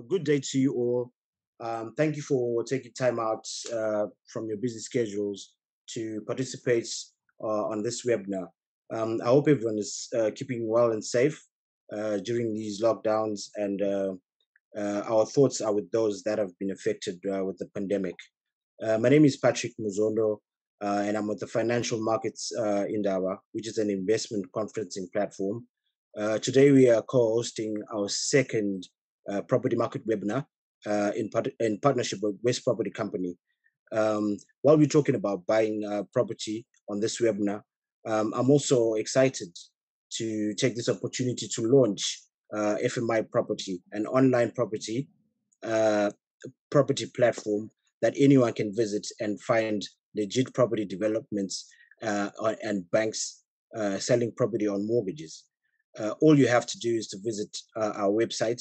Good day to you all. Thank you for taking time out from your busy schedules to participate on this webinar. I hope everyone is keeping well and safe during these lockdowns, and our thoughts are with those that have been affected with the pandemic. My name is Patrick Muzondo, and I'm with the Financial Markets Indaba, which is an investment conferencing platform. Today, we are co-hosting our second property market webinar in partnership with West Property Company. While we're talking about buying property on this webinar, I'm also excited to take this opportunity to launch FMI Property, an online property platform that anyone can visit and find legit property developments and banks selling property on mortgages. All you have to do is to visit our website,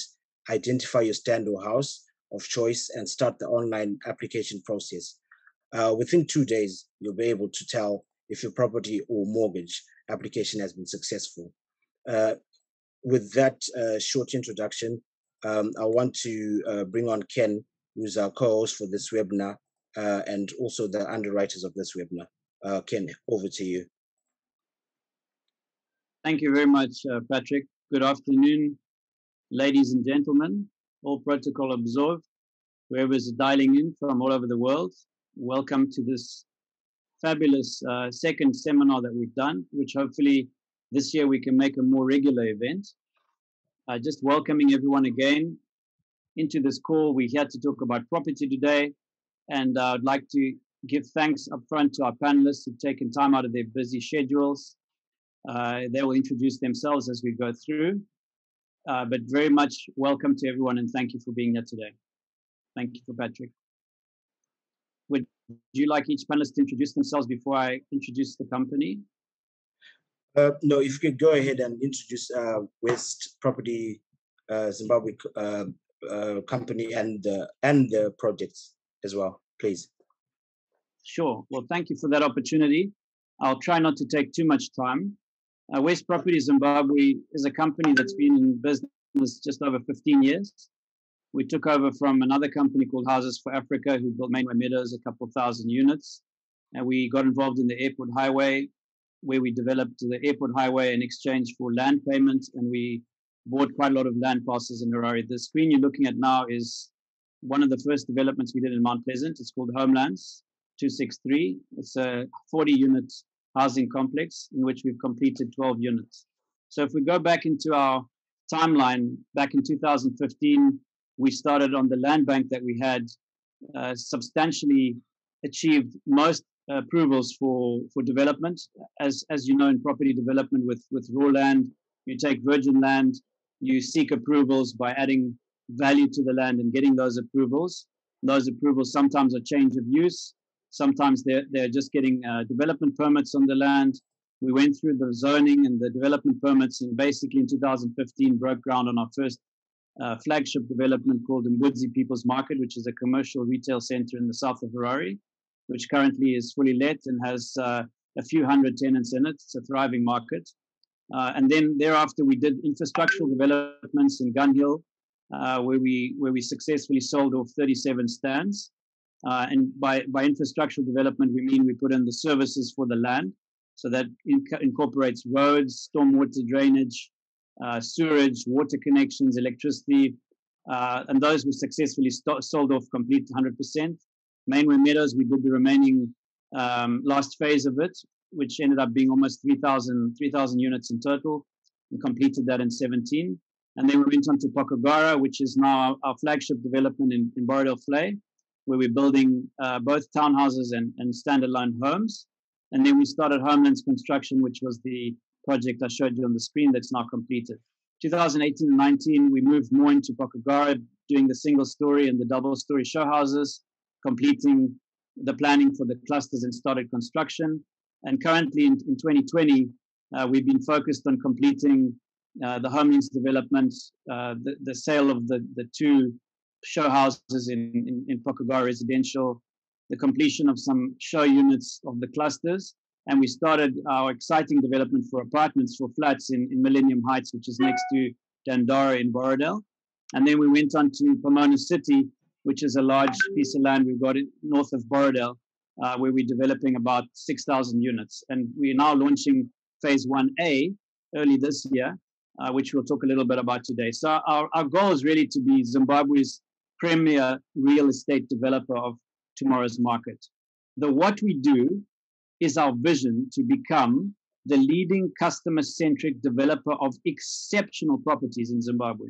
identify your stand or house of choice, and start the online application process. Within 2 days, you'll be able to tell if your property or mortgage application has been successful. With that short introduction, I want to bring on Ken, who's our co-host for this webinar, and also the underwriters of this webinar. Ken, over to you. Thank you very much, Patrick. Good afternoon, ladies and gentlemen, all protocol observed, whoever's dialing in from all over the world. Welcome to this fabulous second seminar that we've done, which hopefully this year we can make a more regular event. Just welcoming everyone again into this call. We're here to talk about property today, and I'd like to give thanks upfront to our panelists who've taken time out of their busy schedules. They will introduce themselves as we go through, but very much welcome to everyone, and thank you for being here today. Thank you, Patrick. Would you like each panelist to introduce themselves before I introduce the company? No, if you could go ahead and introduce West Property Zimbabwe company and the projects as well, please. Sure. Well, thank you for that opportunity. I'll try not to take too much time. West Property Zimbabwe is a company that's been in business just over 15 years. We took over from another company called Houses for Africa, who built Mainway Meadows, a couple of thousand units. And we got involved in the airport highway, where we developed the airport highway in exchange for land payments. And we bought quite a lot of land parcels in Harare. The screen you're looking at now is one of the first developments we did in Mount Pleasant. It's called Homelands 263. It's a 40-unit housing complex in which we've completed 12 units. So if we go back into our timeline, back in 2015, we started on the land bank that we had substantially achieved most approvals for development. As you know, in property development with raw land, you take virgin land, you seek approvals by adding value to the land and getting those approvals. Those approvals sometimes are change of use. Sometimes they're just getting development permits on the land. We went through the zoning and the development permits, and basically in 2015 broke ground on our first flagship development called Mbudzi People's Market, which is a commercial retail center in the south of Harare, which currently is fully let and has a few hundred tenants in it. It's a thriving market. And then thereafter, we did infrastructural developments in Gun Hill, where we successfully sold off 37 stands. And by infrastructural development, we mean we put in the services for the land. So that incorporates roads, stormwater drainage, sewerage, water connections, electricity. And those were successfully sold off complete 100%. Mainway Meadows, we did the remaining last phase of it, which ended up being almost 3,000 units in total, and completed that in 17. And then we went on to Pokagara, which is now our flagship development in Borrowdale Flay, where we're building both townhouses and standalone homes. And then we started Homelands construction, which was the project I showed you on the screen that's now completed. 2018 and 19, we moved more into Pokagara, doing the single story and the double story show houses, completing the planning for the clusters and started construction. And currently in 2020, we've been focused on completing the Homelands development, the sale of the two show houses in Pokagara residential, the completion of some show units of the clusters, and we started our exciting development for apartments, for flats in Millennium Heights, which is next to Dandara in Borrowdale. And then we went on to Pomona City, which is a large piece of land we've got north of Borrowdale, where we're developing about 6,000 units. And we're now launching phase 1A early this year, which we'll talk a little bit about today. So our goal is really to be Zimbabwe's premier real estate developer of tomorrow's market. The what we do is our vision to become the leading customer-centric developer of exceptional properties in Zimbabwe.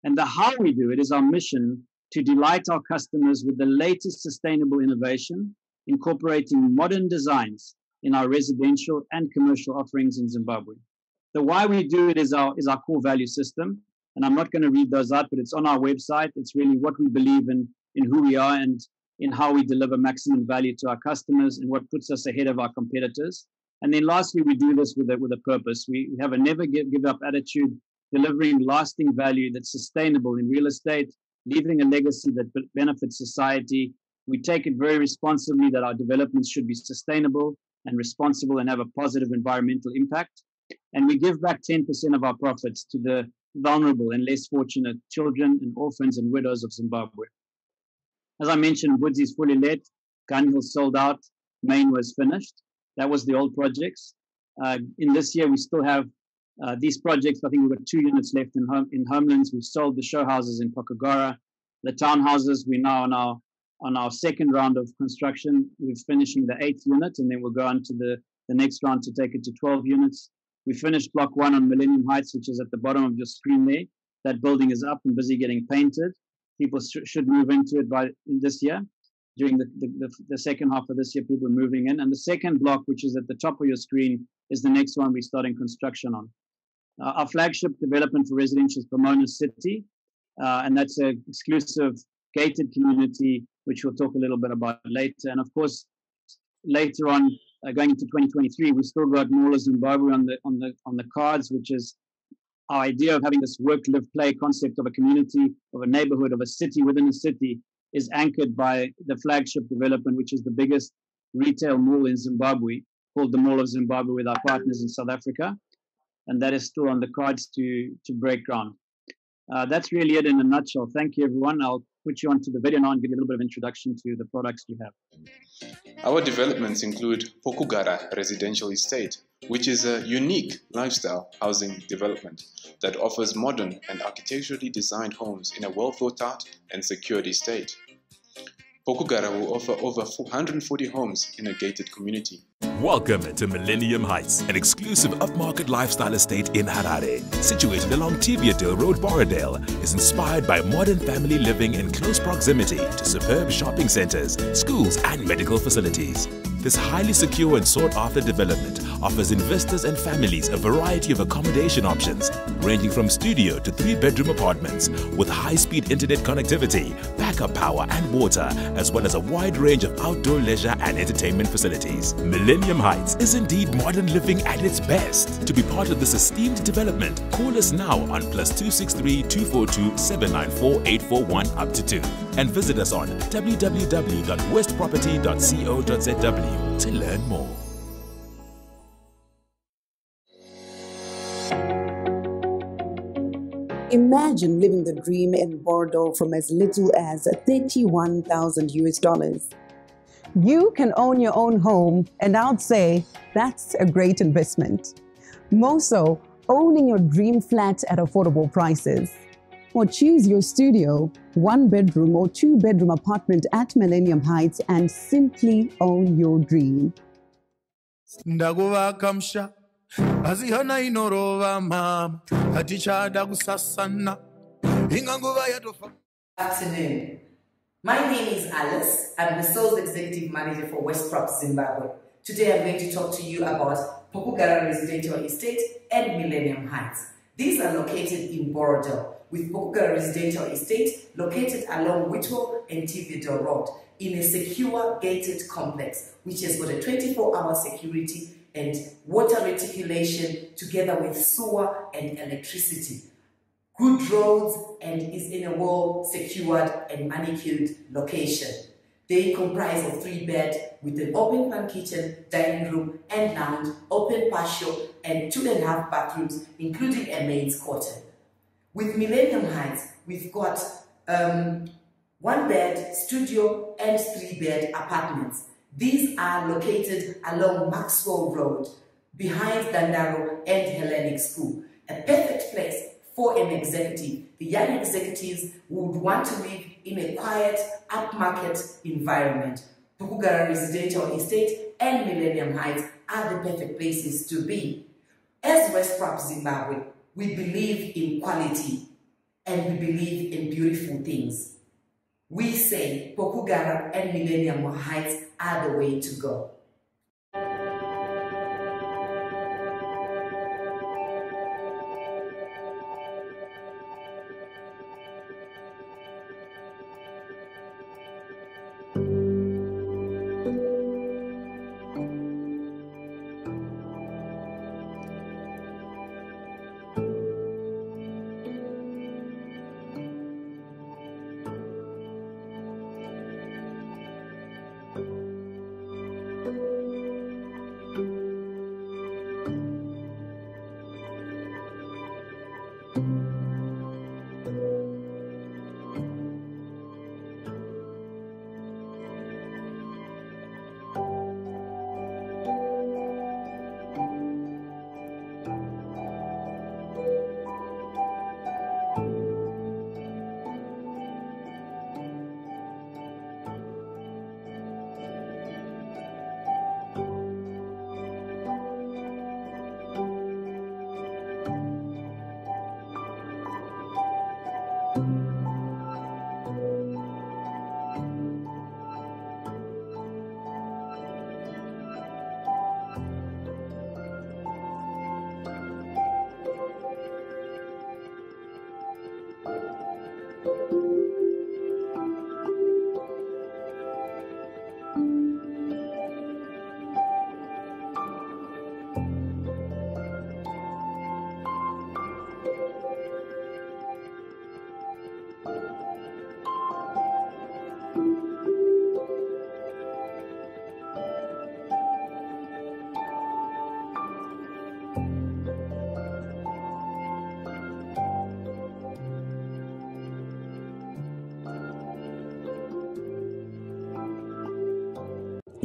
And the how we do it is our mission to delight our customers with the latest sustainable innovation, incorporating modern designs in our residential and commercial offerings in Zimbabwe. The why we do it is our core value system. And I'm not going to read those out, but it's on our website. It's really what we believe in who we are and in how we deliver maximum value to our customers and what puts us ahead of our competitors. And then lastly, we do this with a purpose. We have a never give up attitude, delivering lasting value that's sustainable in real estate, leaving a legacy that benefits society. We take it very responsibly that our developments should be sustainable and responsible and have a positive environmental impact. And we give back 10% of our profits to the vulnerable and less fortunate children and orphans and widows of Zimbabwe. As I mentioned, Woods is fully let, Gun Hill sold out, Main was finished. That was the old projects. In this year, we still have these projects. I think we've got 2 units left in Homelands. We've sold the show houses in Pokagora. The townhouses, we're now on our second round of construction. We're finishing the 8th unit, and then we'll go on to the next round to take it to 12 units. We finished block 1 on Millennium Heights, which is at the bottom of your screen there. That building is up and busy getting painted. People should move into it by this year. During the second half of this year, people are moving in. And the second block, which is at the top of your screen, is the next one we're starting construction on. Our flagship development for residential is Pomona City, and that's an exclusive gated community, which we'll talk a little bit about later. And of course, later on, going into 2023, we still got Mall of Zimbabwe on the cards, which is our idea of having this work, live, play concept of a community, of a neighborhood, of a city within a city, is anchored by the flagship development, which is the biggest retail mall in Zimbabwe, called the Mall of Zimbabwe, with our partners in South Africa. And that is still on the cards to break ground. That's really it in a nutshell. Thank you, everyone. I'll put you onto the video now and give you a little bit of introduction to the products we have. Our developments include Pokagora Residential Estate, which is a unique lifestyle housing development that offers modern and architecturally designed homes in a well-thought-out and secured estate. Pokagora will offer over 440 homes in a gated community. Welcome to Millennium Heights, an exclusive upmarket lifestyle estate in Harare. Situated along Tiviadale Road, Borrowdale, is inspired by modern family living in close proximity to superb shopping centers, schools, and medical facilities. This highly secure and sought-after development offers investors and families a variety of accommodation options, ranging from studio to 3-bedroom apartments with high-speed internet connectivity, backup power and water, as well as a wide range of outdoor leisure and entertainment facilities. Millennium Heights is indeed modern living at its best. To be part of this esteemed development, call us now on +263 242 794 841 up to 2 and visit us on www.westproperty.co.zw to learn more. Imagine living the dream in Bordeaux from as little as $31,000. You can own your own home, and I'd say that's a great investment. More so, owning your dream flat at affordable prices. Or choose your studio, 1-bedroom or 2-bedroom apartment at Millennium Heights and simply own your dream. Afternoon. My name is Alice. I'm the sales executive manager for West Prop Zimbabwe. Today I'm going to talk to you about Pokagora Residential Estate and Millennium Heights. These are located in Borrowdale, with Pokagora Residential Estate located along Whitwell and Tiviadale Road in a secure gated complex, which has got a 24-hour security and water reticulation together with sewer and electricity. Good roads, and is in a well-secured and manicured location. They comprise of 3-bed with an open plan kitchen, dining room and lounge, open patio and 2.5 bathrooms, including a maid's quarter. With Millennium Heights, we've got 1-bed studio and 3-bed apartments. These are located along Maxwell Road, behind Dandaro and Hellenic School. A perfect place for an executive. The young executives would want to live in a quiet, upmarket environment. Pukugara Residential Estate and Millennium Heights are the perfect places to be. As West Prop Zimbabwe, we believe in quality and we believe in beautiful things. We say Pukugara and Millennium Heights are the way to go.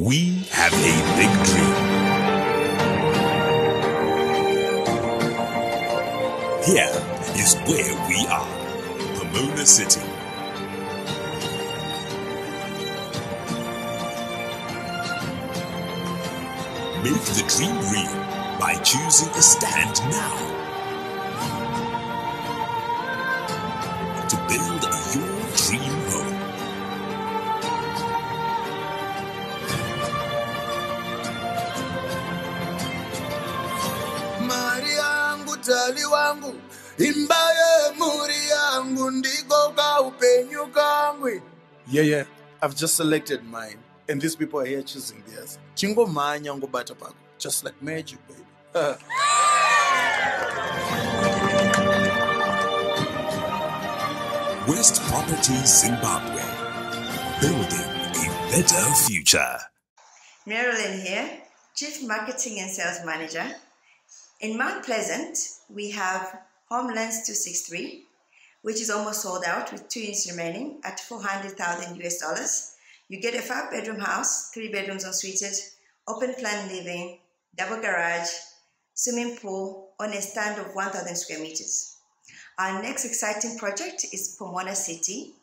We have a big dream. Here is where we are, Pomona City. Make the dream real by choosing a stand now to build your dream home. Mutali wangu imbaye muri yangu ndiko ka upenyu kangwe. Yeah, I've just selected mine and these people are here choosing theirs. Chingo manya ngobata pako, just like magic, baby. West Properties Zimbabwe, building a better future. Marilyn here, Chief Marketing and Sales Manager. In Mount Pleasant, we have Homelands 263, which is almost sold out with 2 units remaining at $400,000 US. You get a 5-bedroom house, 3 bedrooms ensuited, open plan living, double garage, swimming pool on a stand of 1,000 square meters. Our next exciting project is Pomona City,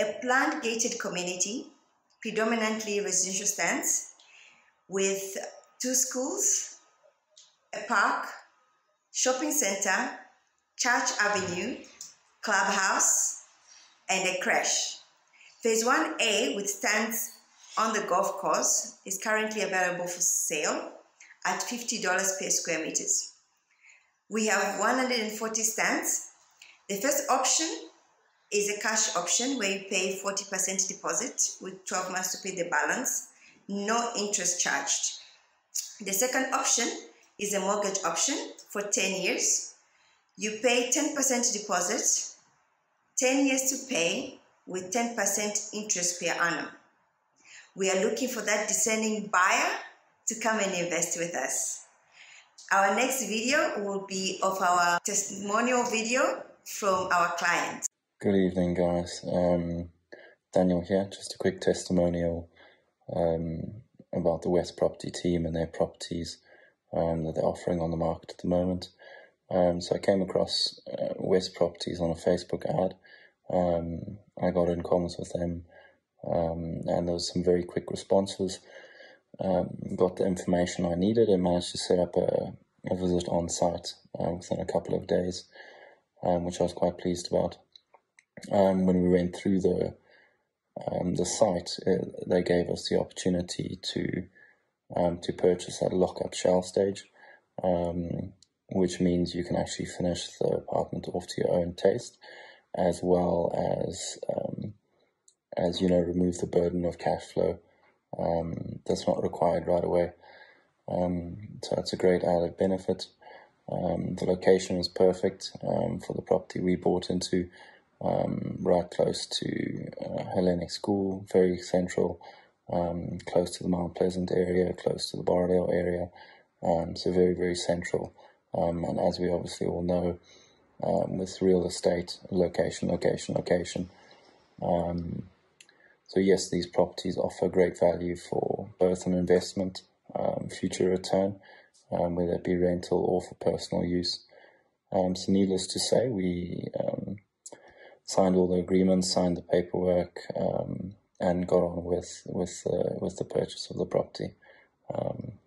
a planned gated community, predominantly residential stands, with 2 schools, a park, shopping center, Church Avenue, clubhouse, and a creche. Phase 1A with stands on the golf course is currently available for sale at $50 per square meters. We have 140 stands. The first option is a cash option where you pay 40% deposit with 12 months to pay the balance, no interest charged. The second option is a mortgage option for 10 years. You pay 10% deposit, 10 years to pay with 10% interest per annum. We are looking for that discerning buyer to come and invest with us. Our next video will be of our testimonial video from our clients. Good evening, guys. Daniel here. Just a quick testimonial about the West Property team and their properties that they're offering on the market at the moment. So I came across West Properties on a Facebook ad. I got in comments with them, and there was some very quick responses. Got the information I needed and managed to set up a visit on site within a couple of days, which I was quite pleased about. When we went through the site, they gave us the opportunity to purchase at a lock-up shell stage, which means you can actually finish the apartment off to your own taste, as well as remove the burden of cash flow that's not required right away. So it's a great added benefit. The location was perfect for the property we bought into, right close to Hellenic School, very central, close to the Mount Pleasant area, close to the Borrowdale area, so very, very central. And as we obviously all know, with real estate, location. So yes, these properties offer great value for both an investment, future return, whether it be rental or for personal use. So needless to say, we signed all the agreements, signed the paperwork, and got on with the purchase of the property.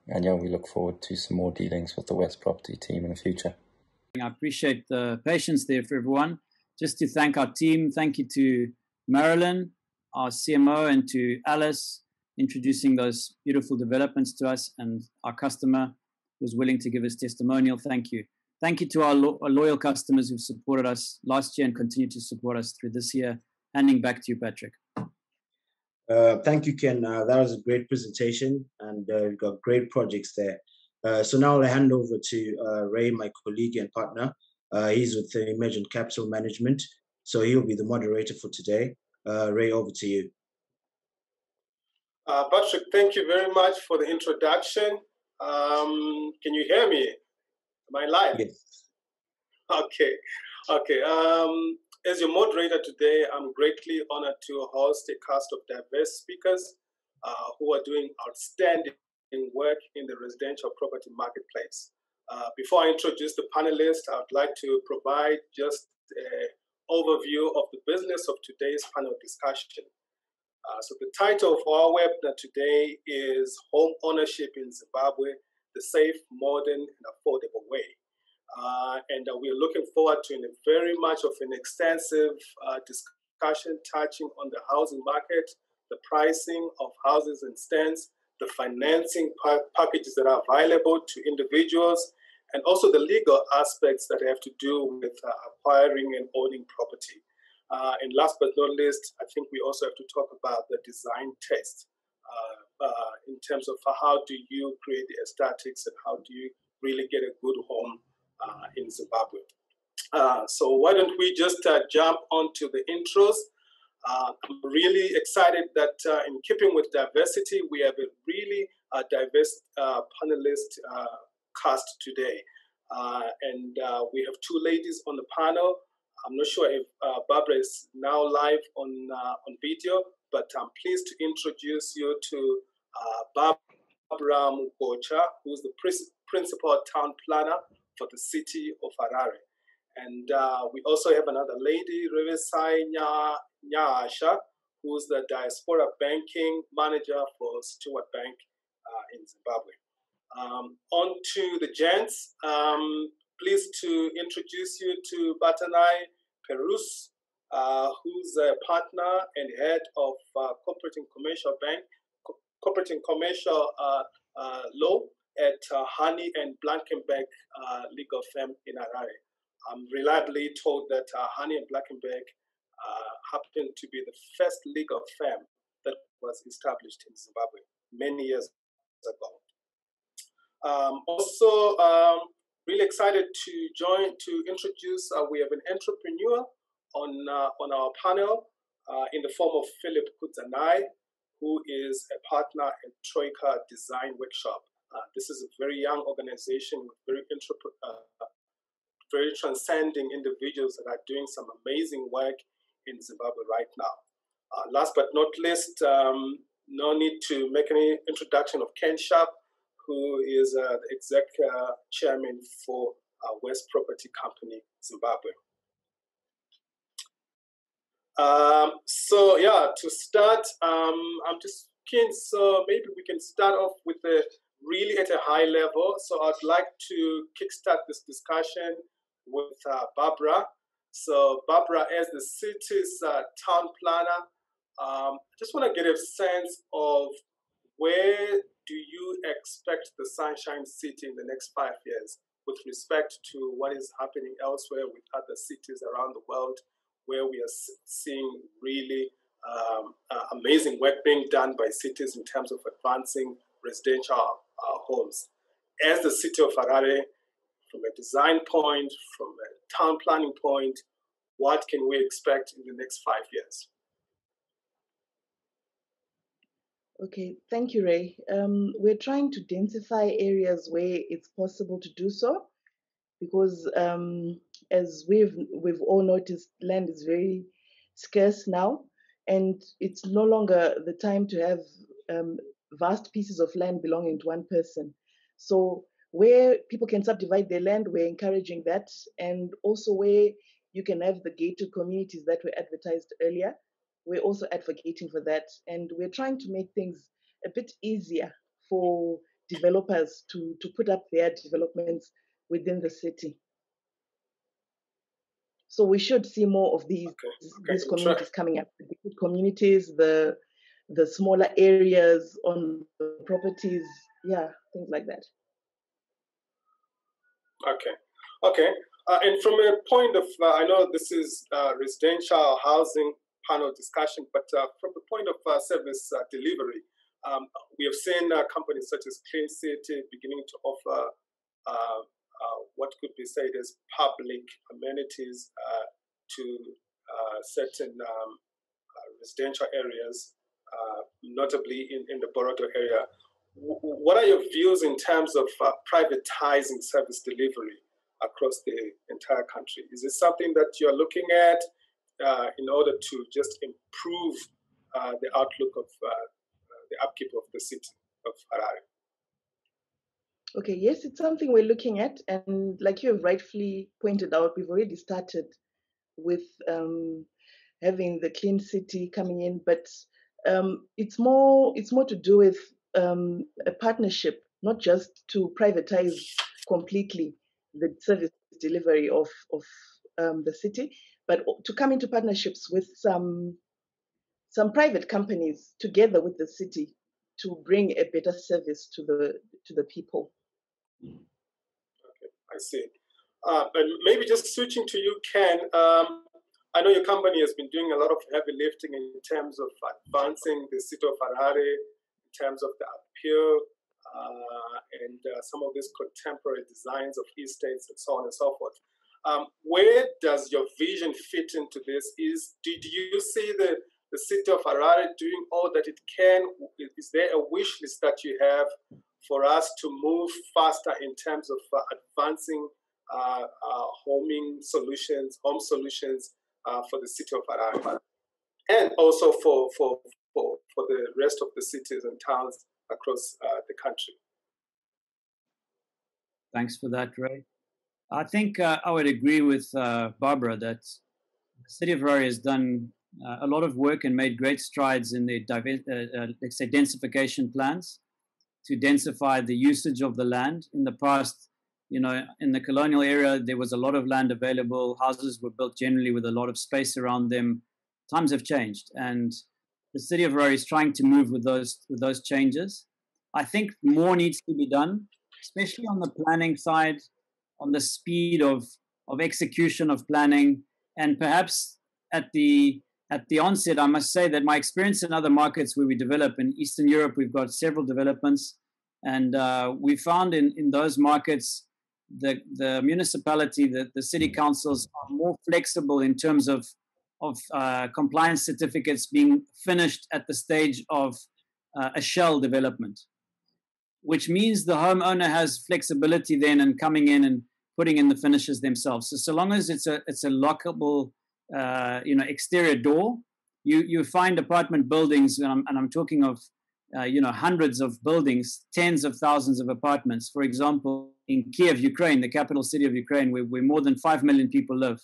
And yeah, we look forward to some more dealings with the West Property team in the future. I appreciate the patience there for everyone. Just to thank our team, thank you to Marilyn, our CMO, and to Alice, introducing those beautiful developments to us, and our customer who's willing to give us testimonial. Thank you. Thank you to our loyal customers who've supported us last year and continue to support us through this year. Handing back to you, Patrick. Thank you, Ken. That was a great presentation, and we've got great projects there. So now I'll hand over to Ray, my colleague and partner. He's with the Emergent Capital Management, so he'll be the moderator for today. Ray, over to you. Patrick, thank you very much for the introduction. Can you hear me? Am I live? Yes. Okay. As your moderator today, I'm greatly honored to host a cast of diverse speakers who are doing outstanding work in the residential property marketplace. Before I introduce the panelists, I would like to provide just an overview of the business of today's panel discussion. So the title of our webinar today is Home Ownership in Zimbabwe, the Safe, Modern, and Affordable Way. And we're looking forward to a very much of an extensive discussion touching on the housing market, the pricing of houses and stands, the financing packages that are available to individuals, and also the legal aspects that have to do with acquiring and owning property. And last but not least, I think we also have to talk about the design test in terms of how do you create the aesthetics and how do you really get a good home in Zimbabwe. So why don't we just jump onto the intros. I'm really excited that in keeping with diversity, we have a really diverse panelist cast today. And we have two ladies on the panel. I'm not sure if Barbara is now live on video, but I'm pleased to introduce you to Barbara Mugocha, who's the principal town planner for the city of Harare. And we also have another lady, Revesai Nyasha, who's the diaspora banking manager for Stewart Bank in Zimbabwe. On to the gents. Pleased to introduce you to Batanai Perus, who's a partner and head of corporate and commercial law at Honey and Blankenberg legal firm in Harare. I'm reliably told that Honey and Blankenberg happened to be the first legal firm that was established in Zimbabwe many years ago. Really excited to introduce, we have an entrepreneur on our panel in the form of Philip Kudzanai, who is a partner at Troika Design Workshop. This is a very young organization with very very transcending individuals that are doing some amazing work in Zimbabwe right now. Last but not least, no need to make any introduction of Ken Sharp, who is the exec chairman for West Property Company, Zimbabwe. So yeah, to start, I'm just keen, so maybe we can start off with a really at a high level. So I'd like to kickstart this discussion with Barbara. So Barbara, as the city's town planner, I just want to get a sense of where do you expect the Sunshine City in the next 5 years with respect to what is happening elsewhere with other cities around the world, where we are seeing really amazing work being done by cities in terms of advancing residential homes. As the city of Harare, from a design point, from a town planning point, what can we expect in the next 5 years? Okay, thank you, Ray. We're trying to densify areas where it's possible to do so, because as we've all noticed, land is very scarce now, and it's no longer the time to have vast pieces of land belonging to one person. So where people can subdivide their land, we're encouraging that, and also where you can have the gated communities that were advertised earlier, we're also advocating for that. And we're trying to make things a bit easier for developers to put up their developments within the city. So we should see more of these communities coming up, the big communities, the smaller areas on the properties, yeah, things like that. Okay. And from a point of, I know this is residential housing panel discussion, but from the point of service delivery, we have seen companies such as Clean City beginning to offer what could be said as public amenities to certain residential areas, notably in the Borodo area. What are your views in terms of privatizing service delivery across the entire country? Is this something that you're looking at in order to just improve the outlook of the upkeep of the city of Harare? Okay, yes, it's something we're looking at, and like you have rightfully pointed out, we've already started with having the Clean City coming in, but it's more to do with a partnership, not just to privatize completely the service delivery of the city, but to come into partnerships with some private companies together with the city to bring a better service to the people. Okay, I see. And maybe just switching to you, Ken. I know your company has been doing a lot of heavy lifting in terms of advancing the city of Harare, in terms of the appeal and some of these contemporary designs of estates and so on and so forth. Where does your vision fit into this? Did you see the city of Harare doing all that it can? Is there a wish list that you have for us to move faster in terms of advancing home solutions for the city of Harare, and also for the rest of the cities and towns across the country? Thanks for that, Ray. I think I would agree with Barbara that the city of Harare has done a lot of work and made great strides in the let's say densification plans to densify the usage of the land. In the past, you know, in the colonial era, there was a lot of land available. Houses were built generally with a lot of space around them. Times have changed, and the city of Harare is trying to move with those changes. I think more needs to be done, especially on the planning side, on the speed of execution of planning, and perhaps at the onset, I must say that my experience in other markets where we develop in Eastern Europe, we've got several developments, and we found in those markets the municipality, the city councils are more flexible in terms of compliance certificates being finished at the stage of a shell development, which means the homeowner has flexibility then in coming in and putting in the finishes themselves. So long as it's a lockable exterior door, you find apartment buildings, and I'm talking of hundreds of buildings, tens of thousands of apartments. For example, in Kiev, Ukraine, the capital city of Ukraine, where more than 5 million people live,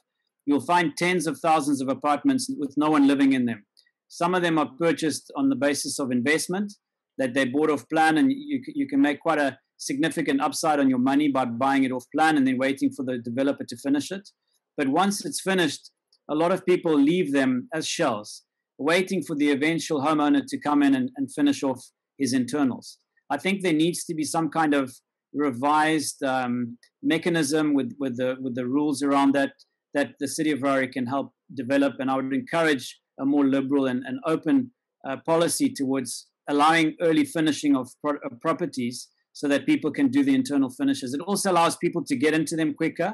you'll find tens of thousands of apartments with no one living in them. Some of them are purchased on the basis of investment, that they bought off plan, and you can make quite a significant upside on your money by buying it off plan and then waiting for the developer to finish it. But once it's finished, a lot of people leave them as shells, waiting for the eventual homeowner to come in and finish off his internals. I think there needs to be some kind of revised mechanism with the rules around that the city of Harare can help develop, and I would encourage a more liberal and open policy towards allowing early finishing of properties so that people can do the internal finishes. It also allows people to get into them quicker.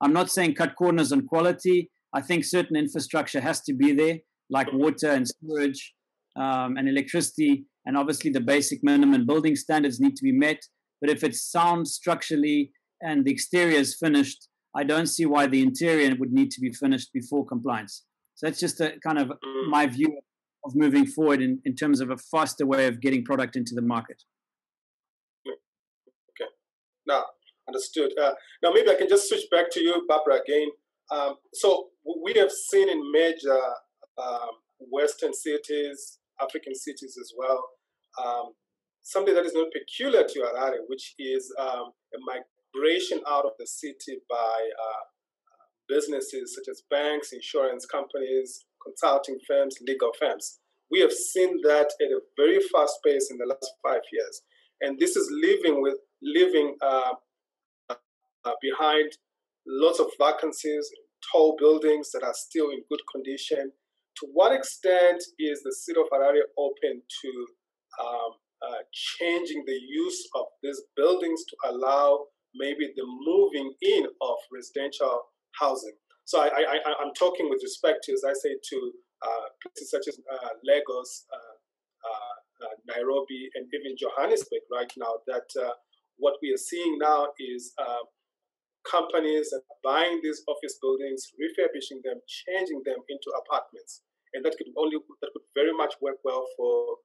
I'm not saying cut corners on quality. I think certain infrastructure has to be there, like water and storage and electricity, and obviously the basic minimum building standards need to be met. But if it's sound structurally and the exterior is finished, I don't see why the interior would need to be finished before compliance. So that's just a kind of my view of moving forward in terms of a faster way of getting product into the market. Okay, now understood. Now maybe I can just switch back to you, Barbara, again. So we have seen in major Western cities, African cities as well, something that is not peculiar to Harare, which is a migration out of the city by businesses such as banks, insurance companies, consulting firms, legal firms. We have seen that at a very fast pace in the last 5 years. And this is leaving behind lots of vacancies, tall buildings that are still in good condition. To what extent is the city of Harare open to changing the use of these buildings to allow maybe the moving in of residential housing? So I'm talking with respect to, as I say, to places such as Lagos, Nairobi, and even Johannesburg right now, that what we are seeing now is companies are buying these office buildings, refurbishing them, changing them into apartments. And that could very much work well for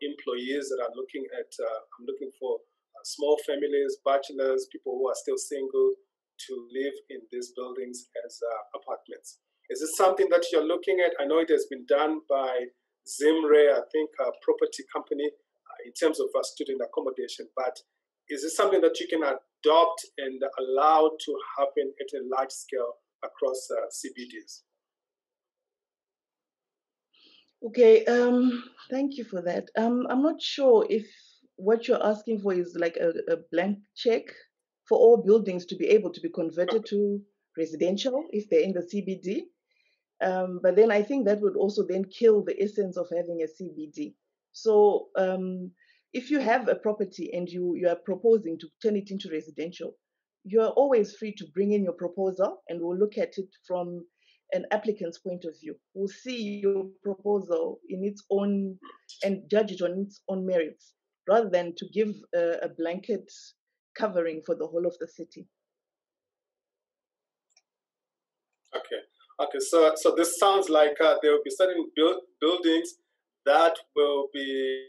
employees that are looking at, I'm looking for small families, bachelors, people who are still single, to live in these buildings as apartments. Is this something that you're looking at? I know it has been done by Zimre, I think a property company, in terms of student accommodation, but is this something that you can adopt and allow to happen at a large scale across CBDs? Okay, thank you for that. I'm not sure if what you're asking for is like a blank check for all buildings to be able to be converted to residential if they're in the CBD. But then I think that would also then kill the essence of having a CBD. So if you have a property and you are proposing to turn it into residential, you are always free to bring in your proposal, and we'll look at it from an applicant's point of view. We'll see your proposal in its own and judge it on its own merits, rather than to give a blanket covering for the whole of the city. Okay. So this sounds like there will be certain buildings that will be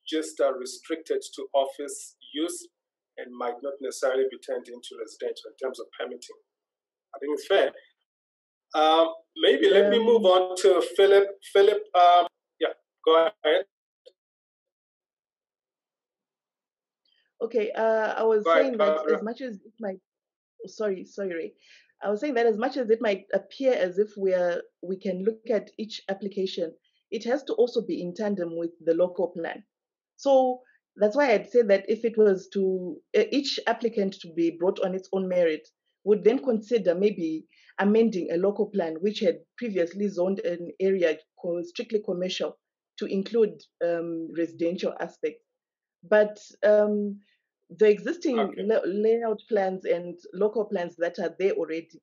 just restricted to office use and might not necessarily be turned into residential in terms of permitting. I think it's fair. Maybe let me move on to Philip. Philip, yeah, go ahead. Okay, I was saying that as much as it might, sorry, Ray. I was saying that as much as it might appear as if we can look at each application, it has to also be in tandem with the local plan. So that's why I'd say that if it was to each applicant to be brought on its own merit, would then consider maybe amending a local plan which had previously zoned an area strictly commercial to include residential aspects. But the existing layout plans and local plans that are there already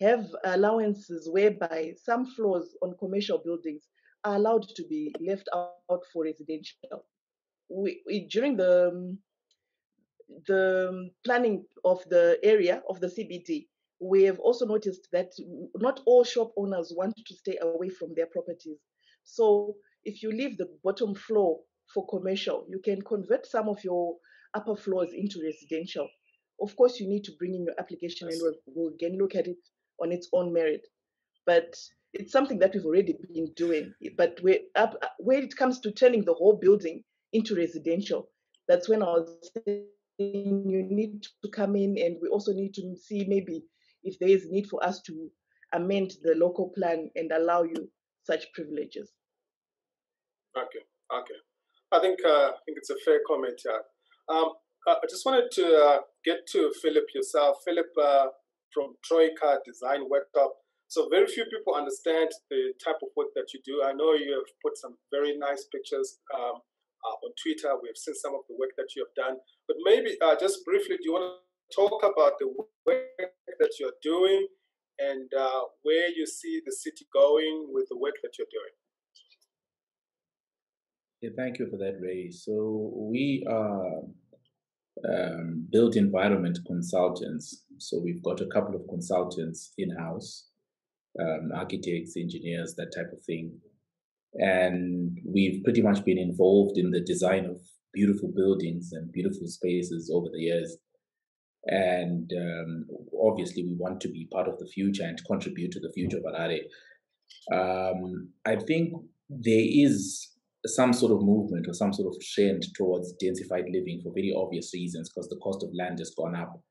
have allowances whereby some floors on commercial buildings are allowed to be left out for residential. During the the planning of the area of the CBD, we have also noticed that not all shop owners want to stay away from their properties. So if you leave the bottom floor for commercial, you can convert some of your upper floors into residential. Of course, you need to bring in your application and we'll again look at it on its own merit. But it's something that we've already been doing. But where it comes to turning the whole building into residential, that's when I was saying you need to come in, and we also need to see maybe if there is need for us to amend the local plan and allow you such privileges. Okay, okay. I think it's a fair comment. I just wanted to get to Philip yourself. Philip from Troika Design Workshop. So very few people understand the type of work that you do. I know you have put some very nice pictures on Twitter. We have seen some of the work that you have done. But maybe just briefly, do you want to talk about the work that you're doing and where you see the city going with the work that you're doing? Yeah, thank you for that, Ray. So we are built environment consultants. So we've got a couple of consultants in-house, architects, engineers, that type of thing. And we've pretty much been involved in the design of beautiful buildings and beautiful spaces over the years. And obviously we want to be part of the future and contribute to the future of Harare. I think there is some sort of movement or some sort of trend towards densified living for very obvious reasons, because the cost of land has gone up.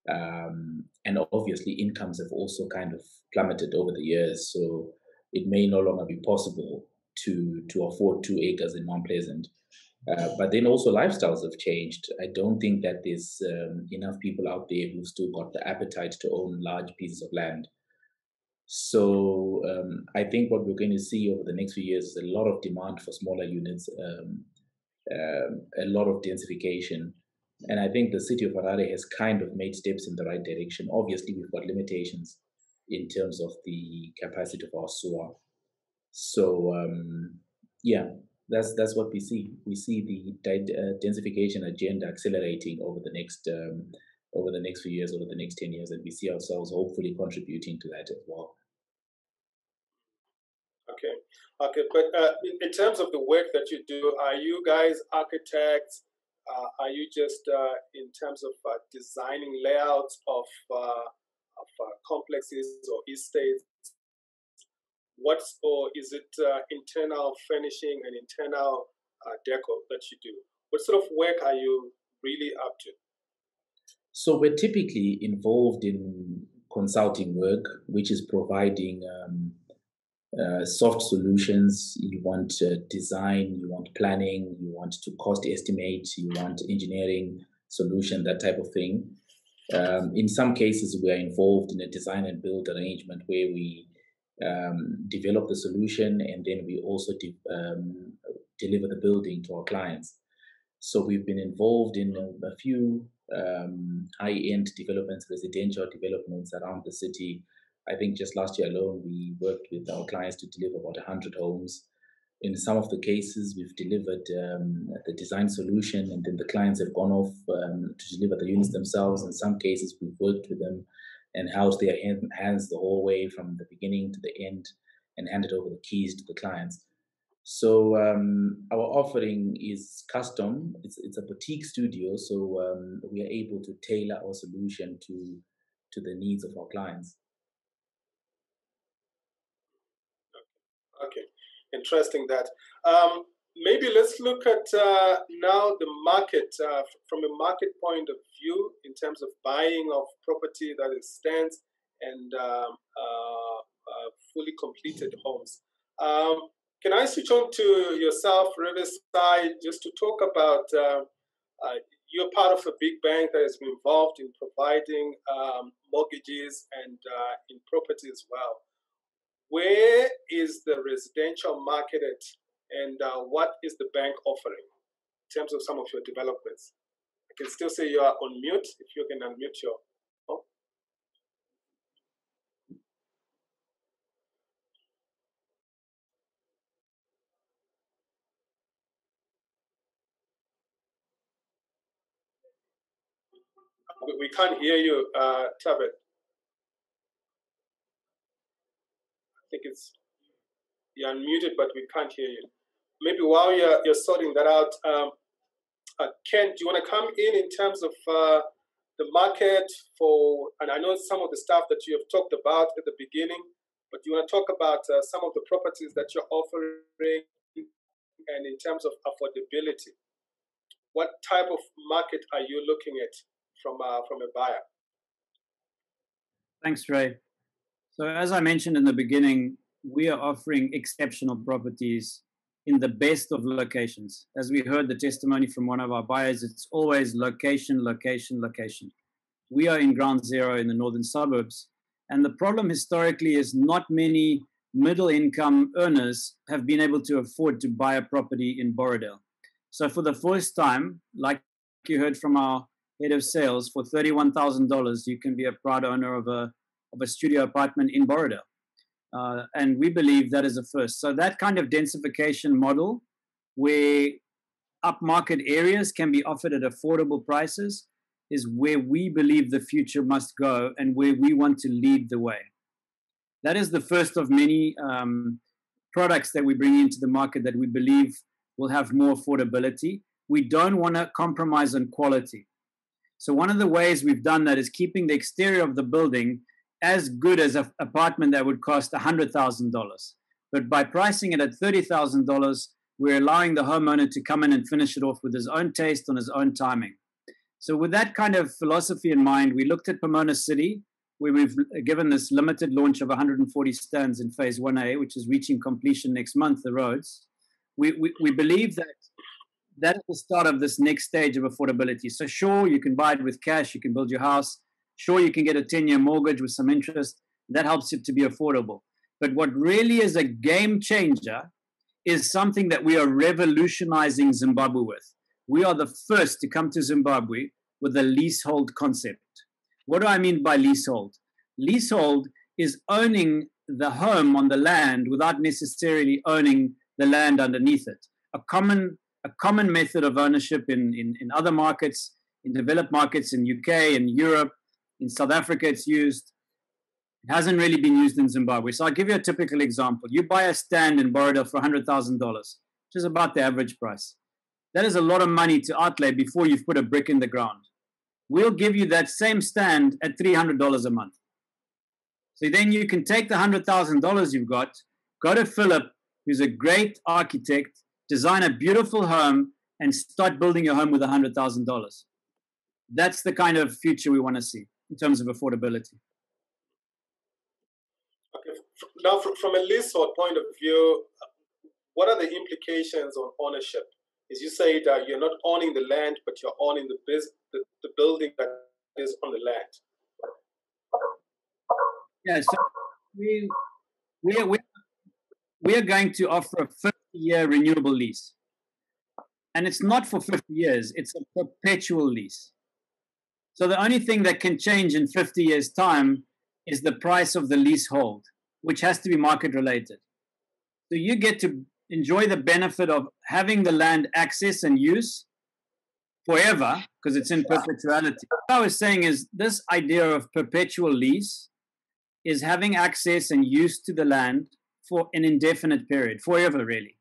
And obviously incomes have also kind of plummeted over the years. So it may no longer be possible to afford 2 acres in Mount Pleasant. But then also lifestyles have changed. I don't think that there's enough people out there who've still got the appetite to own large pieces of land. So I think what we're going to see over the next few years is a lot of demand for smaller units, a lot of densification. And I think the city of Harare has kind of made steps in the right direction. Obviously, we've got limitations in terms of the capacity of our sewer. So yeah, that's what we see. We see the densification agenda accelerating over the next few years, over the next 10 years, and we see ourselves hopefully contributing to that as well. Okay, but in terms of the work that you do, are you guys architects? Are you just in terms of designing layouts of complexes or estates? Or is it internal furnishing and internal deco that you do? What sort of work are you really up to? So we're typically involved in consulting work, which is providing soft solutions. You want design, you want planning, you want to cost estimate, you want engineering solution, that type of thing. In some cases, we are involved in a design and build arrangement where we develop the solution and then we also deliver the building to our clients. So we've been involved in a few high-end developments, residential developments around the city. I think just last year alone, we worked with our clients to deliver about 100 homes. In some of the cases, we've delivered the design solution, and then the clients have gone off to deliver the units themselves. In some cases, we've worked with them and housed their hands the whole way from the beginning to the end and handed over the keys to the clients. So our offering is custom. It's a boutique studio, so we are able to tailor our solution to the needs of our clients. Okay, interesting that. Maybe let's look at now the market from a market point of view in terms of buying of property that is stands and fully completed homes. Can I switch on to yourself, Riverside, just to talk about you're part of a big bank that has been involved in providing mortgages and in property as well. Where is the residential market at, and what is the bank offering in terms of some of your developments? I can still say you are on mute, if you can unmute your phone. We can't hear you, Tabet. I think you're unmuted, but we can't hear you. Maybe while you're sorting that out, Ken, do you want to come in terms of the market for, and I know some of the stuff that you have talked about at the beginning, but do you want to talk about some of the properties that you're offering and in terms of affordability? What type of market are you looking at from a buyer? Thanks, Ray. So as I mentioned in the beginning, we are offering exceptional properties in the best of locations. As we heard the testimony from one of our buyers, it's always location, location, location. We are in ground zero in the northern suburbs. And the problem historically is not many middle income earners have been able to afford to buy a property in Borrowdale. So for the first time, like you heard from our head of sales, for $31,000, you can be a proud owner of a studio apartment in Borrowdale. And we believe that is a first. So that kind of densification model where upmarket areas can be offered at affordable prices is where we believe the future must go and where we want to lead the way. That is the first of many products that we bring into the market that we believe will have more affordability. We don't want to compromise on quality. So one of the ways we've done that is keeping the exterior of the building as good as an apartment that would cost $100,000. But by pricing it at $30,000, we're allowing the homeowner to come in and finish it off with his own taste on his own timing. So with that kind of philosophy in mind, we looked at Pomona City, where we've given this limited launch of 140 stands in phase 1A, which is reaching completion next month, the roads. We believe that that is the start of this next stage of affordability. So sure, you can buy it with cash, you can build your house. Sure, you can get a 10-year mortgage with some interest. That helps it to be affordable. But what really is a game changer is something that we are revolutionizing Zimbabwe with. We are the first to come to Zimbabwe with a leasehold concept. What do I mean by leasehold? Leasehold is owning the home on the land without necessarily owning the land underneath it. A common method of ownership in other markets, in developed markets in UK and Europe. In South Africa, it's used. It hasn't really been used in Zimbabwe. So I'll give you a typical example. You buy a stand in Borrowdale for $100,000, which is about the average price. That is a lot of money to outlay before you've put a brick in the ground. We'll give you that same stand at $300 a month. So then you can take the $100,000 you've got, go to Philip, who's a great architect, design a beautiful home, and start building your home with $100,000. That's the kind of future we want to see in terms of affordability. Okay. Now, from a leasehold point of view, what are the implications on ownership? As you say that you're not owning the land, but you're owning the building that is on the land. Yeah, so we are going to offer a 50-year renewable lease. And it's not for 50 years, it's a perpetual lease. So the only thing that can change in 50 years' time is the price of the leasehold, which has to be market related. So you get to enjoy the benefit of having the land access and use forever because it's in perpetuality. What I was saying is this idea of perpetual lease is having access and use to the land for an indefinite period, forever really.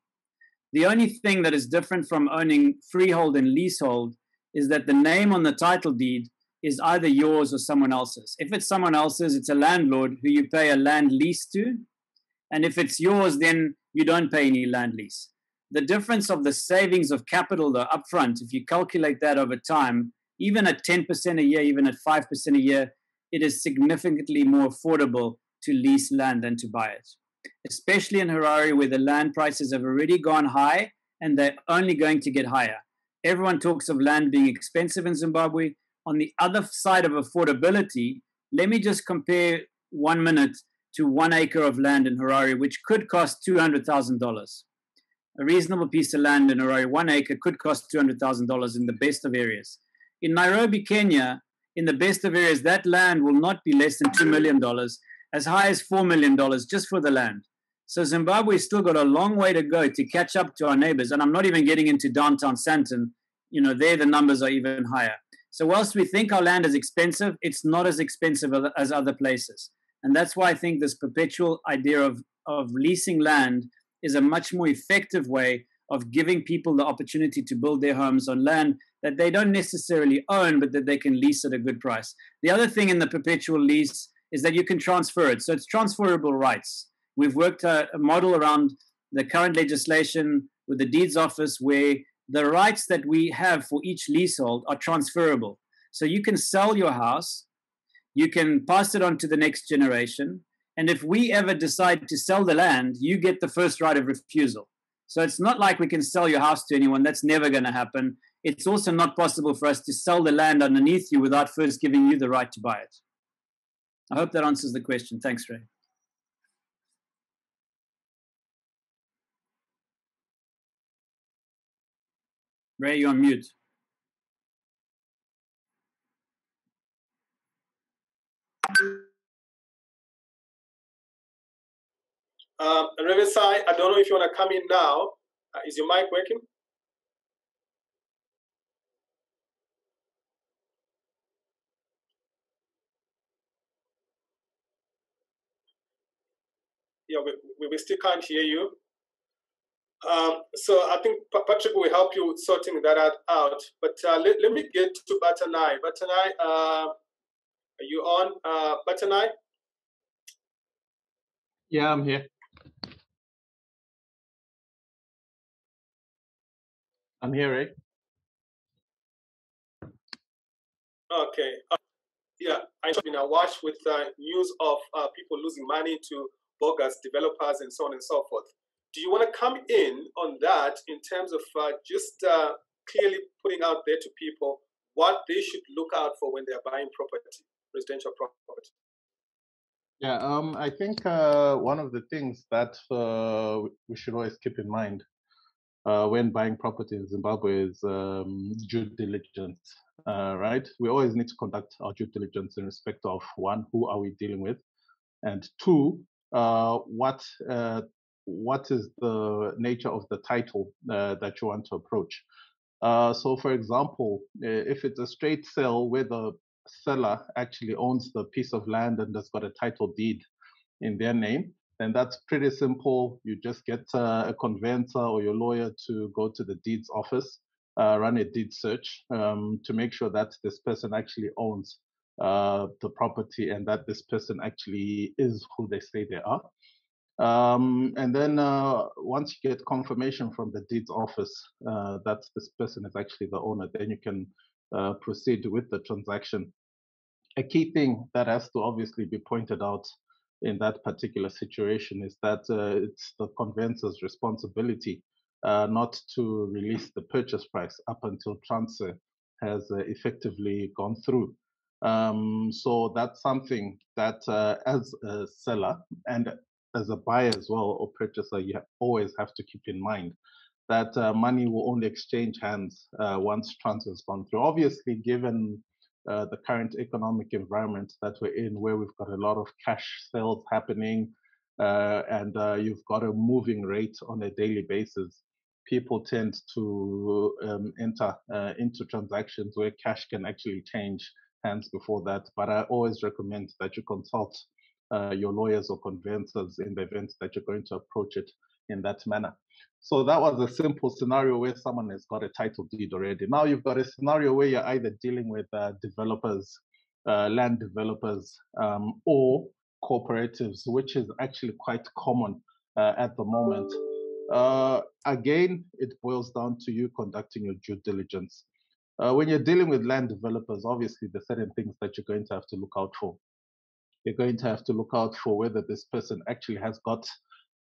The only thing that is different from owning freehold and leasehold is that the name on the title deed is either yours or someone else's. If it's someone else's, it's a landlord who you pay a land lease to. And if it's yours, then you don't pay any land lease. The difference of the savings of capital, though, upfront, if you calculate that over time, even at 10% a year, even at 5% a year, it is significantly more affordable to lease land than to buy it. Especially in Harare, where the land prices have already gone high and they're only going to get higher. Everyone talks of land being expensive in Zimbabwe. On the other side of affordability, let me just compare 1 minute to 1 acre of land in Harare, which could cost $200,000. A reasonable piece of land in Harare, 1 acre, could cost $200,000 in the best of areas. In Nairobi, Kenya, in the best of areas, that land will not be less than $2 million, as high as $4 million just for the land. So Zimbabwe's still got a long way to go to catch up to our neighbors. And I'm not even getting into downtown Sandton. You know, there the numbers are even higher. So whilst we think our land is expensive, it's not as expensive as other places. And that's why I think this perpetual idea of leasing land is a much more effective way of giving people the opportunity to build their homes on land that they don't necessarily own, but that they can lease at a good price. The other thing in the perpetual lease is that you can transfer it. So it's transferable rights. We've worked a model around the current legislation with the deeds office where the rights that we have for each leasehold are transferable. So you can sell your house, you can pass it on to the next generation, and if we ever decide to sell the land, you get the first right of refusal. So it's not like we can sell your house to anyone. That's never going to happen. It's also not possible for us to sell the land underneath you without first giving you the right to buy it. I hope that answers the question. Thanks, Ray. Ray, you're on mute. Riverside, I don't know if you want to come in now. Is your mic working? Yeah, we still can't hear you. So I think Patrick will help you sorting that out. But let me get to Batanai. Batanai, are you on? Batanai? Yeah, I'm here. I'm here, right? Okay. Yeah, I've been awash with news of people losing money to bogus developers and so on and so forth. Do you want to come in on that in terms of just clearly putting out there to people what they should look out for when they're buying property, residential property? Yeah, I think one of the things that we should always keep in mind when buying property in Zimbabwe is due diligence, right? We always need to conduct our due diligence in respect of, one, who are we dealing with? And two, what is the nature of the title that you want to approach? So for example, if it's a straight sale where the seller actually owns the piece of land and has got a title deed in their name, then that's pretty simple. You just get a conveyancer or your lawyer to go to the deeds office, run a deed search to make sure that this person actually owns the property and that this person actually is who they say they are. And then once you get confirmation from the deeds office that this person is actually the owner, then you can proceed with the transaction. A key thing that has to obviously be pointed out in that particular situation is that it's the conveyancer's responsibility not to release the purchase price up until transfer has effectively gone through. So that's something that as a seller and as a buyer as well or purchaser, you always have to keep in mind that money will only exchange hands once transfer has gone through. Obviously, given the current economic environment that we're in, where we've got a lot of cash sales happening and you've got a moving rate on a daily basis, people tend to enter into transactions where cash can actually change hands before that. But I always recommend that you consult your lawyers or conveyancers in the event that you're going to approach it in that manner. So that was a simple scenario where someone has got a title deed already. Now you've got a scenario where you're either dealing with developers, land developers, or cooperatives, which is actually quite common at the moment. Again, it boils down to you conducting your due diligence. When you're dealing with land developers, obviously there's certain things that you're going to have to look out for. You're going to have to look out for whether this person actually has got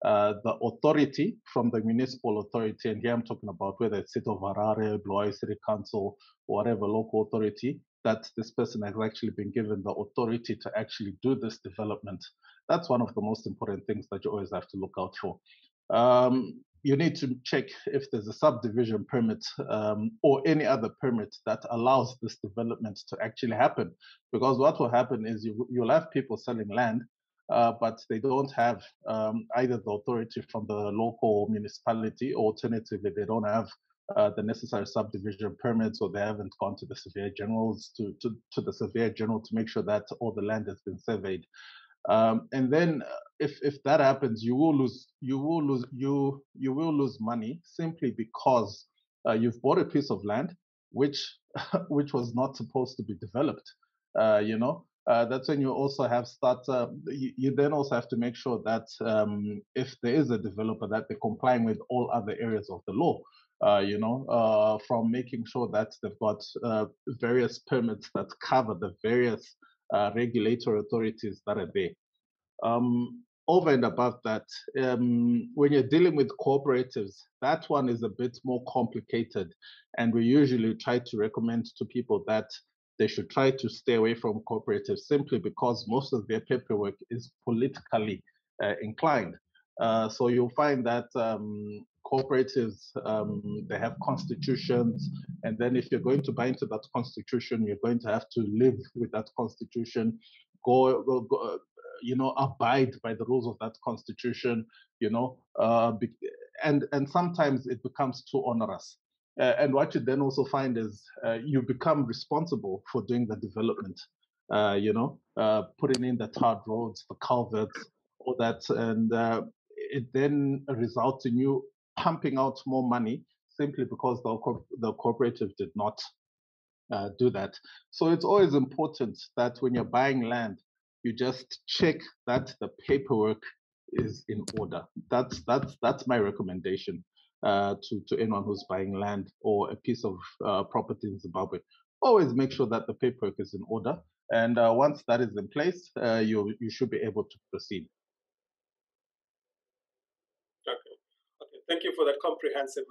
the authority from the municipal authority, and here I'm talking about whether it's City of Harare, Blois City Council, or whatever local authority, that this person has actually been given the authority to actually do this development. That's one of the most important things that you always have to look out for. You need to check if there's a subdivision permit or any other permit that allows this development to actually happen. Because what will happen is you'll have people selling land, but they don't have either the authority from the local municipality, or alternatively, they don't have the necessary subdivision permits, or they haven't gone to the surveyor generals to the surveyor general to make sure that all the land has been surveyed. And then if that happens, you will lose money simply because you've bought a piece of land which which was not supposed to be developed. That's when you also have you then also have to make sure that if there is a developer, that they're complying with all other areas of the law. From making sure that they've got various permits that cover the various regulatory authorities that are there. Over and above that, when you're dealing with cooperatives, that one is a bit more complicated, and we usually try to recommend to people that they should try to stay away from cooperatives simply because most of their paperwork is politically inclined. So you'll find that cooperatives, they have constitutions, and then if you're going to buy into that constitution, you're going to have to live with that constitution, go abide by the rules of that constitution, and sometimes it becomes too onerous. And what you then also find is you become responsible for doing the development, putting in the tarred roads, the culverts, all that, and it then results in you pumping out more money simply because the cooperative did not do that. So it's always important that when you're buying land, you just check that the paperwork is in order. That's my recommendation to anyone who's buying land or a piece of property in Zimbabwe. Always make sure that the paperwork is in order, and once that is in place, you should be able to proceed. Okay. Thank you for that comprehensive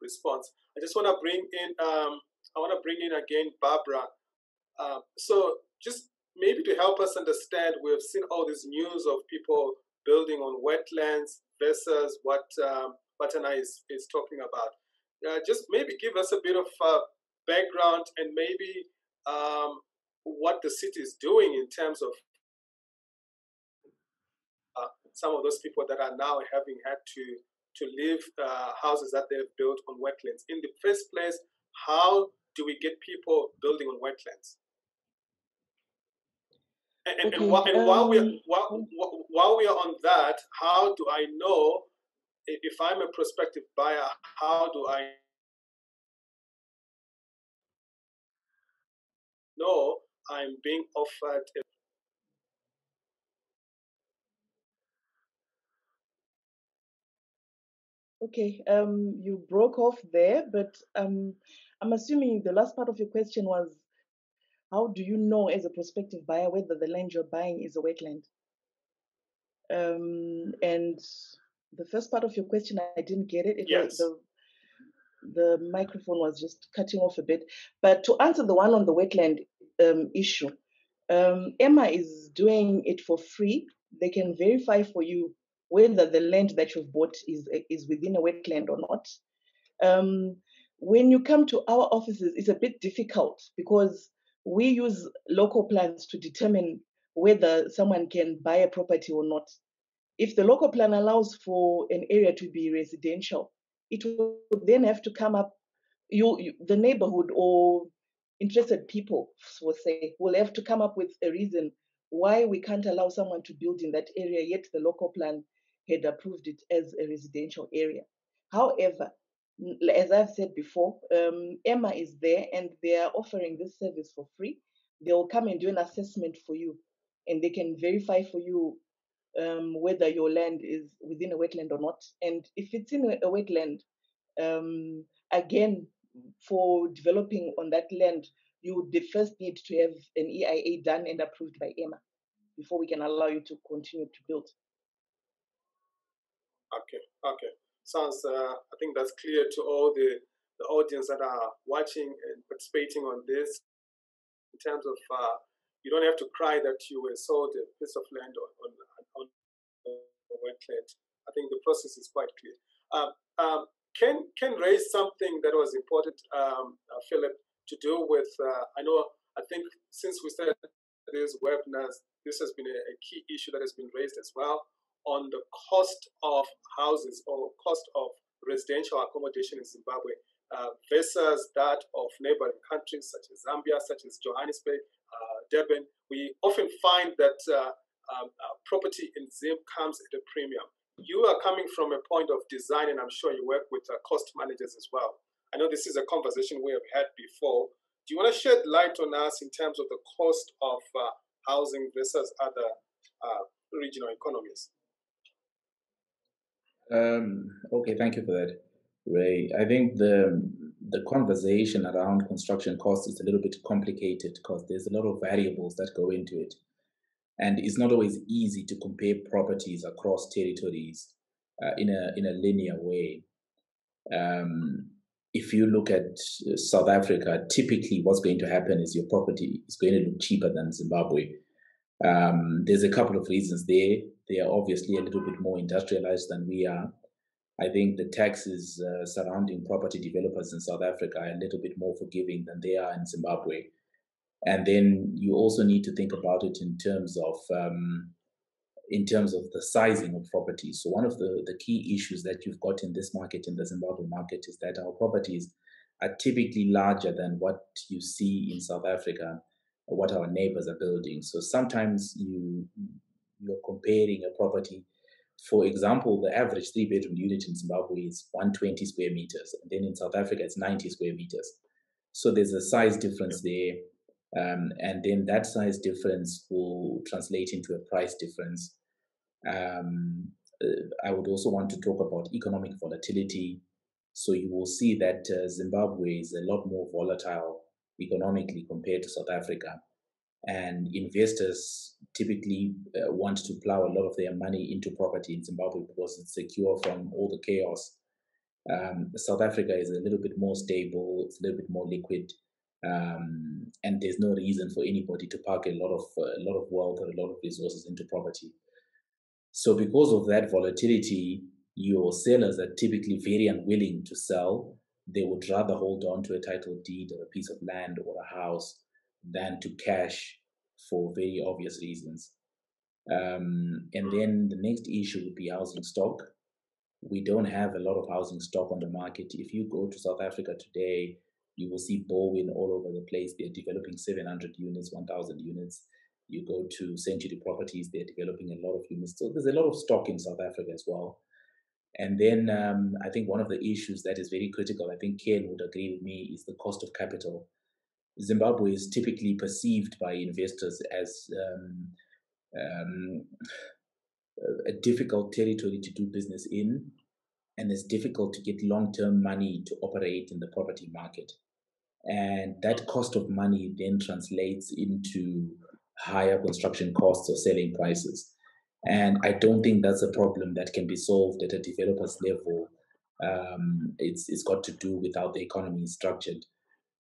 response. I just want to bring in again Barbara. So just maybe to help us understand, we've seen all this news of people building on wetlands versus what Anna is talking about. Just maybe give us a bit of background and maybe what the city is doing in terms of some of those people that are now having had to leave houses that they've built on wetlands. In the first place, how do we get people building on wetlands? And while we are on that, how do I know if I'm a prospective buyer? How do I know I'm being offered a Okay, you broke off there, but I'm assuming the last part of your question was, how do you know as a prospective buyer whether the land you're buying is a wetland? And the first part of your question, I didn't get it. Yes. The microphone was just cutting off a bit. But to answer the one on the wetland issue, Emma is doing it for free. They can verify for you whether the land that you've bought is within a wetland or not. When you come to our offices, it's a bit difficult because we use local plans to determine whether someone can buy a property or not. If the local plan allows for an area to be residential, it would then have to come up, the neighborhood or interested people, will say, will have to come up with a reason why we can't allow someone to build in that area, yet the local plan had approved it as a residential area. However, as I've said before, Emma is there and they are offering this service for free. They will come and do an assessment for you, and they can verify for you whether your land is within a wetland or not. And if it's in a wetland, again, for developing on that land, you would first need to have an EIA done and approved by Emma before we can allow you to continue to build. Okay. Sounds, I think that's clear to all the audience that are watching and participating on this, in terms of you don't have to cry that you were sold a piece of land on a wetland. I think the process is quite clear. Can raise something that was important, Philip, to do with, I think since we started these webinars, this has been a key issue that has been raised as well, on the cost of houses or cost of residential accommodation in Zimbabwe. versus that of neighboring countries such as Zambia, such as Johannesburg, Durban, we often find that property in Zim comes at a premium. You are coming from a point of design, and I'm sure you work with cost managers as well. I know this is a conversation we have had before. Do you want to shed light on us in terms of the cost of housing versus other regional economies? Okay, thank you for that, Ray. I think the conversation around construction costs is a little bit complicated because there's a lot of variables that go into it. And it's not always easy to compare properties across territories in a linear way. If you look at South Africa, typically what's going to happen is your property is going to look cheaper than Zimbabwe. There's a couple of reasons there. They are obviously a little bit more industrialized than we are. I think the taxes surrounding property developers in South Africa are a little bit more forgiving than they are in Zimbabwe. And then you also need to think about it in terms of the sizing of properties. So one of the key issues that you've got in this market, in the Zimbabwe market, is that our properties are typically larger than what you see in South Africa, or what our neighbors are building. So sometimes you're comparing a property. For example, the average 3-bedroom unit in Zimbabwe is 120 square meters, and then in South Africa it's 90 square meters. So there's a size difference there. And then that size difference will translate into a price difference. I would also want to talk about economic volatility. So you will see that Zimbabwe is a lot more volatile economically compared to South Africa. And investors typically want to plow a lot of their money into property in Zimbabwe because it's secure from all the chaos. South Africa is a little bit more stable, it's a little bit more liquid. And there's no reason for anybody to park a lot of wealth or a lot of resources into property. So because of that volatility, your sellers are typically very unwilling to sell. They would rather hold on to a title deed or a piece of land or a house than to cash for very obvious reasons. And then the next issue would be housing stock. We don't have a lot of housing stock on the market. If you go to South Africa today, you will see Bowen all over the place. They're developing 700 units, 1,000 units. You go to Century Properties, they're developing a lot of units. So there's a lot of stock in South Africa as well. And then I think one of the issues that is very critical, I think Ken would agree with me, is the cost of capital. Zimbabwe is typically perceived by investors as a difficult territory to do business in, and it's difficult to get long-term money to operate in the property market. And that cost of money then translates into higher construction costs or selling prices. And I don't think that's a problem that can be solved at a developer's level. It's got to do with how the economy is structured.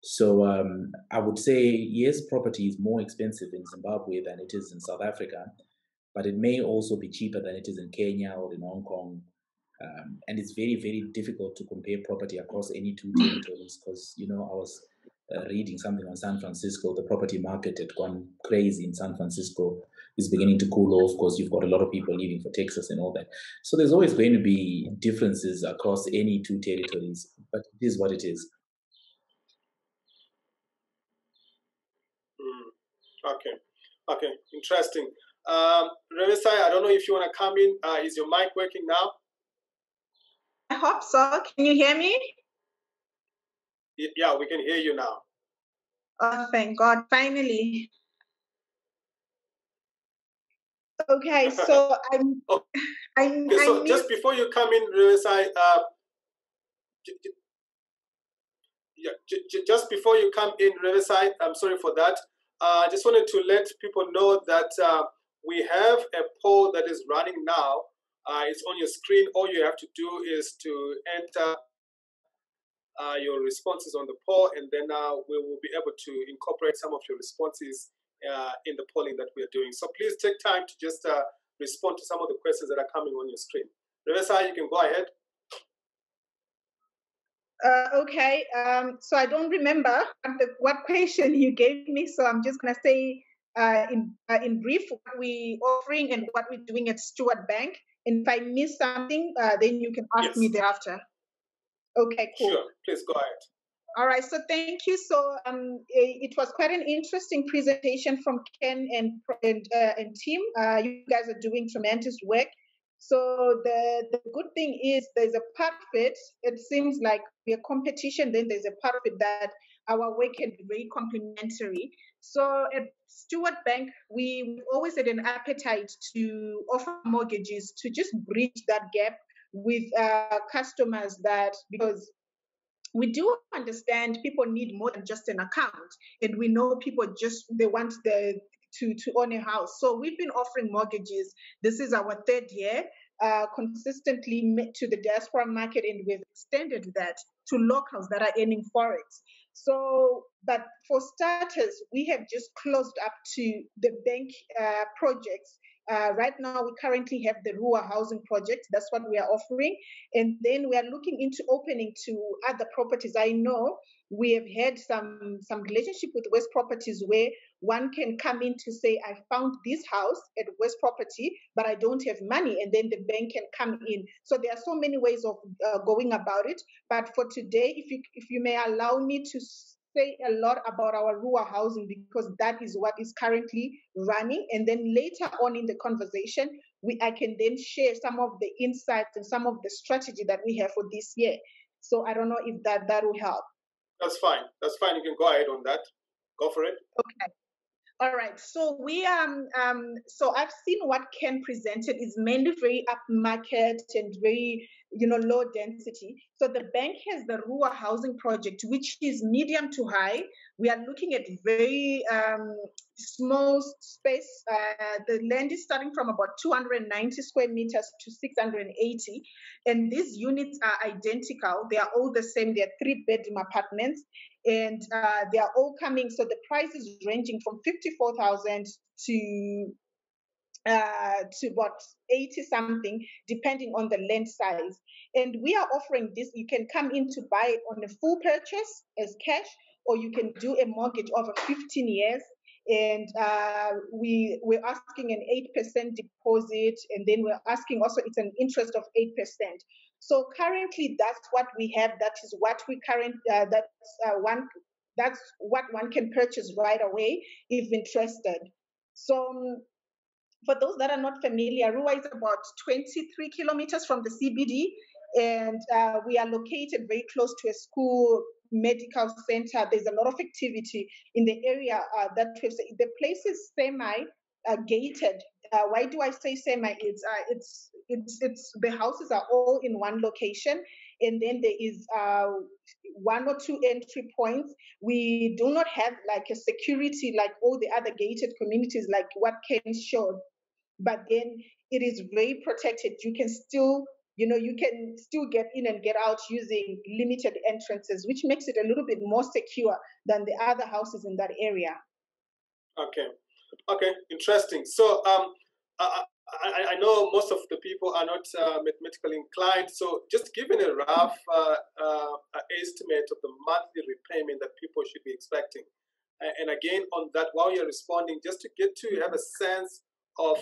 So I would say, yes, property is more expensive in Zimbabwe than it is in South Africa, but it may also be cheaper than it is in Kenya or in Hong Kong. And it's very, very difficult to compare property across any two territories because, I was reading something on San Francisco. The property market had gone crazy in San Francisco. It's beginning to cool off because you've got a lot of people leaving for Texas and all that. So there's always going to be differences across any two territories, but it is what it is. Okay, interesting. Revisai, I don't know if you want to come in. Is your mic working now? I hope so. Can you hear me? Yeah, we can hear you now. Oh, thank God, finally. Okay, so So just before you come in, Revisai, just before you come in, Riverside, I'm sorry for that. I just wanted to let people know that we have a poll that is running now. It's on your screen. All you have to do is to enter your responses on the poll, and then we will be able to incorporate some of your responses in the polling that we are doing. So please take time to just respond to some of the questions that are coming on your screen. Riverside, you can go ahead. Okay, so I don't remember what question you gave me, so I'm just going to say in brief what we're offering and what we're doing at Stewart Bank. And if I miss something, then you can ask me thereafter. Okay, cool. Sure, please go ahead. All right, so thank you. So it was quite an interesting presentation from Ken and team. You guys are doing tremendous work. So the good thing is there's a part of it. It seems like we're competition. Then there's a part of it that our work can be very complementary. So at Stewart Bank, we always had an appetite to offer mortgages to just bridge that gap with customers, that because we do understand people need more than just an account, and we know people they want to own a house. So we've been offering mortgages. This is our third year, consistently to the diaspora market, and we've extended that to locals that are earning forex. So, but for starters, we have just closed up to the bank projects. Right now, we currently have the Rua housing project. That's what we are offering. And then we are looking into opening to other properties. I know we have had some relationship with West Properties where one can come in to say, I found this house at West Property, but I don't have money. And then the bank can come in. So there are so many ways of going about it. But for today, if you may allow me to say a lot about our Rua housing, because that is what is currently running. And then later on in the conversation, I can then share some of the insights and some of the strategy that we have for this year. So I don't know if that will help. That's fine. That's fine. You can go ahead on that. Go for it. Okay. All right. So we so I've seen what Ken presented is mainly very upmarket and very low density. So the bank has the Rua housing project, which is medium to high. We are looking at very small space. The land is starting from about 290 square meters to 680, and these units are identical. They are all the same. They are 3-bedroom apartments. And they are all coming. So the price is ranging from 54,000 to about 80 something, depending on the land size. And we are offering this. You can come in to buy it on a full purchase as cash, or you can do a mortgage over 15 years. And we're asking an 8% deposit, and then we're asking also it's an interest of 8%. So currently, that's what we have. That is what we that's what one can purchase right away if interested. So for those that are not familiar, Rua is about 23 kilometers from the CBD, and we are located very close to a school, medical center. There's a lot of activity in the area. The place is semi-gated. Why do I say semi? It's the houses are all in one location, and then there is 1 or 2 entry points. We do not have like a security like all the other gated communities, like what Ken showed. But then it is very protected. You can still get in and get out using limited entrances, which makes it a little bit more secure than the other houses in that area. Okay, interesting. So I know most of the people are not mathematically inclined. So just giving a rough estimate of the monthly repayment that people should be expecting. And again, on that, while you're responding, just to get to have a sense of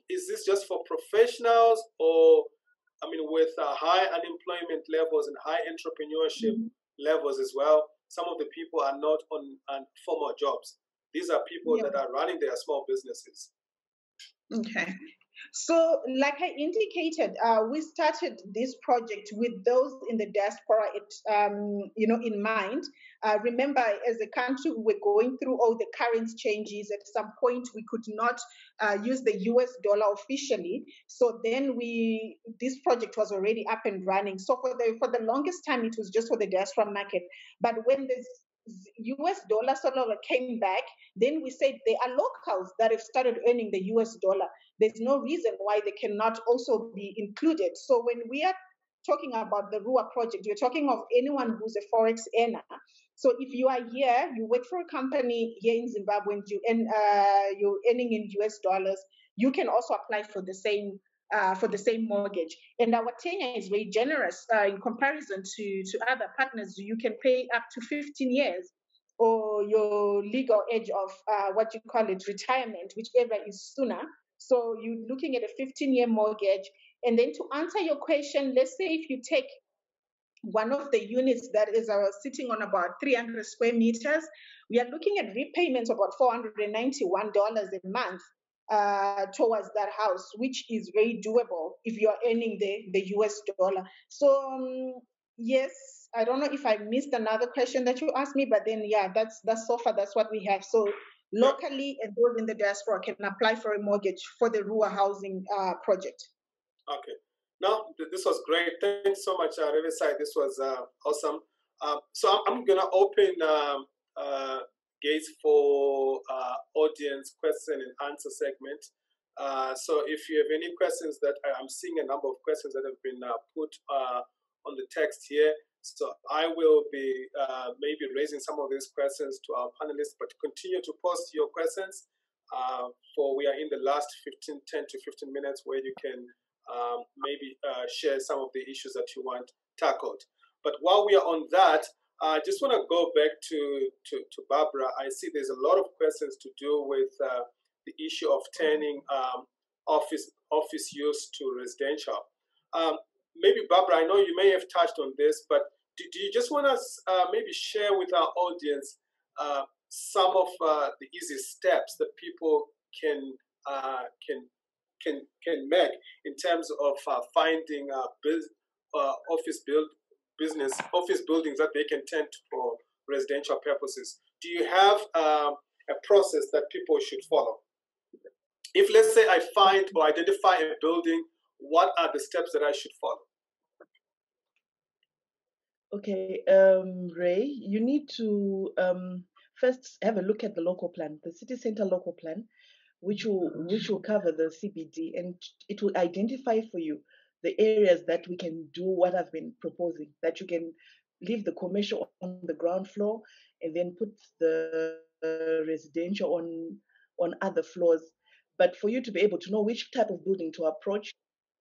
is this just for professionals, or with high unemployment levels and high entrepreneurship levels as well? Some of the people are not on formal jobs. These are people that are running their small businesses. Okay. So like I indicated, we started this project with those in the diaspora, in mind. Remember, as a country, we're going through all the currency changes. At some point, we could not use the US dollar officially. So then this project was already up and running. So for the longest time, it was just for the diaspora market. But when this US dollar sort of came back, then we said there are locals that have started earning the US dollar. There's no reason why they cannot also be included. So when we are talking about the Rua project, we're talking of anyone who's a forex earner. So if you are here, you work for a company here in Zimbabwe, and you're earning in US dollars, you can also apply for the same mortgage. And our tenure is very generous in comparison to other partners. You can pay up to 15 years, or your legal age of what you call it, retirement, whichever is sooner. So you're looking at a 15-year mortgage, And then to answer your question, let's say if you take one of the units that is sitting on about 300 square meters, we are looking at repayments about $491 a month towards that house, which is very doable if you are earning the US dollar. So yes, I don't know if I missed another question that you asked me, but then yeah, that's so far that's what we have. So locally and those in the diaspora can apply for a mortgage for the Rua housing project. Okay. No, this was great. Thanks so much, Riverside. This was awesome. So I'm going to open gates for audience question and answer segment. So if you have any questions that I'm seeing a number of questions that have been put on the text here. So I will be maybe raising some of these questions to our panelists, but continue to post your questions for we are in the last 10 to 15 minutes where you can maybe share some of the issues that you want tackled. But while we are on that, I just want to go back to Barbara. I see there's a lot of questions to do with the issue of turning office use to residential. Maybe Barbara, I know you may have touched on this, but do you just want to maybe share with our audience some of the easy steps that people can make in terms of finding office buildings that they can turn for residential purposes? Do you have a process that people should follow? If, let's say, I find or identify a building, what are the steps that I should follow? Okay, Ray, you need to first have a look at the local plan, the city center local plan, which will cover the CBD, and it will identify for you the areas that we can do what I've been proposing, that you can leave the commercial on the ground floor and then put the residential on other floors. But for you to be able to know which type of building to approach,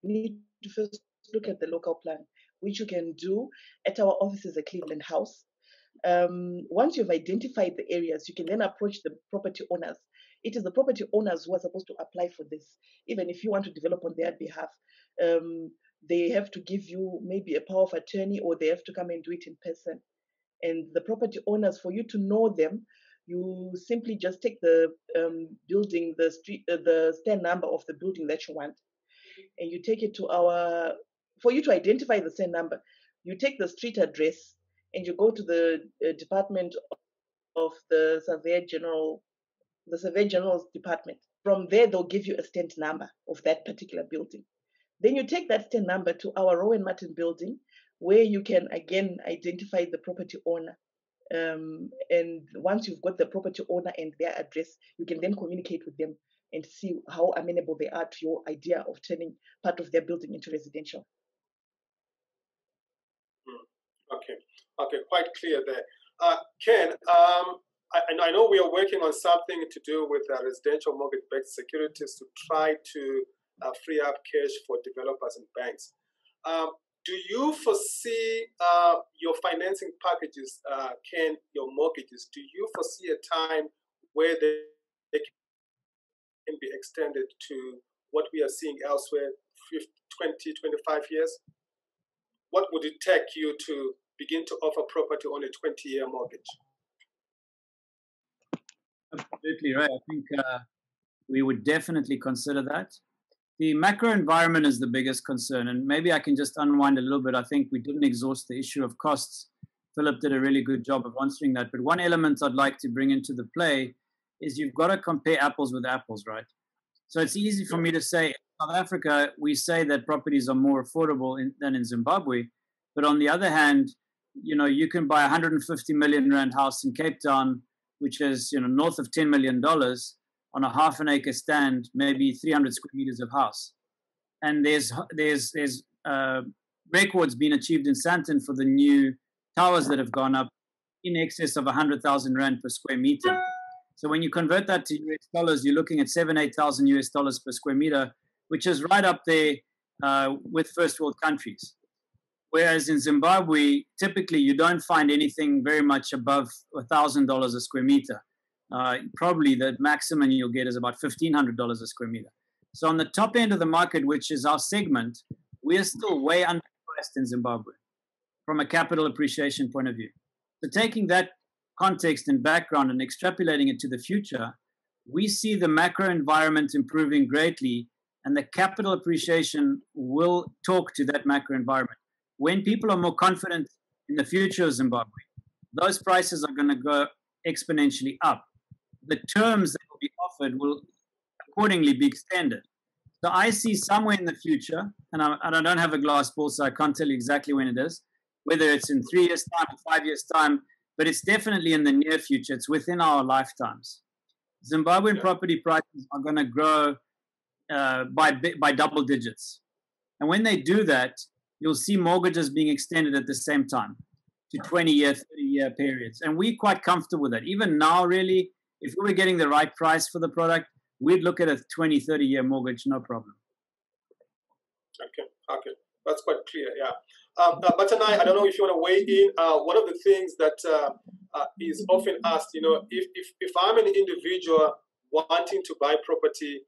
you need to first look at the local plan, which you can do at our offices at Cleveland House. Once you've identified the areas, you can then approach the property owners. It is the property owners who are supposed to apply for this. Even if you want to develop on their behalf, they have to give you maybe a power of attorney, or they have to come and do it in person. And the property owners, for you to know them, you simply just take the building, the street, the stand number of the building that you want, and you take it to our. For you to identify the stand number, you take the street address and you go to the department of the Surveyor General. The Surveyor General's department. From there, they'll give you a stand number of that particular building. Then you take that stand number to our Rowan Martin building, where you can again identify the property owner. And once you've got the property owner and their address, you can then communicate with them and see how amenable they are to your idea of turning part of their building into residential. Okay, quite clear there. Ken, I know we are working on something to do with residential mortgage-backed securities to try to free up cash for developers and banks. Do you foresee your financing packages, Ken, your mortgages, do you foresee a time where they can be extended to what we are seeing elsewhere, 20, 25 years? What would it take you to begin to offer property on a 20-year mortgage? Absolutely right. I think we would definitely consider that. The macro environment is the biggest concern, and maybe I can just unwind a little bit. I think we didn't exhaust the issue of costs. Philip did a really good job of answering that. But one element I'd like to bring into the play is you've got to compare apples with apples, right? So it's easy for me to say, in South Africa, we say that properties are more affordable than in Zimbabwe. But on the other hand, you can buy a 150 million rand house in Cape Town, which is north of $10 million on a half an acre stand, maybe 300 square meters of house. And there's records being achieved in Sandton for the new towers that have gone up in excess of 100,000 rand per square meter. So when you convert that to US dollars, you're looking at $8,000 US per square meter, which is right up there with first world countries. Whereas in Zimbabwe, typically you don't find anything very much above $1,000 a square meter. Probably the maximum you'll get is about $1,500 a square meter. So on the top end of the market, which is our segment, we are still way underpriced in Zimbabwe from a capital appreciation point of view. So taking that context and background and extrapolating it to the future, we see the macro environment improving greatly, and the capital appreciation will talk to that macro environment. When people are more confident in the future of Zimbabwe, those prices are going to go exponentially up. The terms that will be offered will accordingly be extended. So I see somewhere in the future, and I don't have a glass ball, so I can't tell you exactly when it is, whether it's in 3 years' time or 5 years' time, but it's definitely in the near future. It's within our lifetimes. Zimbabwean property prices are going to grow by double digits. And when they do that, you'll see mortgages being extended at the same time to 20-year, 30-year periods. And we're quite comfortable with that. Even now, really, if we were getting the right price for the product, we'd look at a 20, 30-year mortgage, no problem. Okay. That's quite clear, yeah. But tonight, I don't know if you want to weigh in. One of the things that is often asked, if I'm an individual wanting to buy property,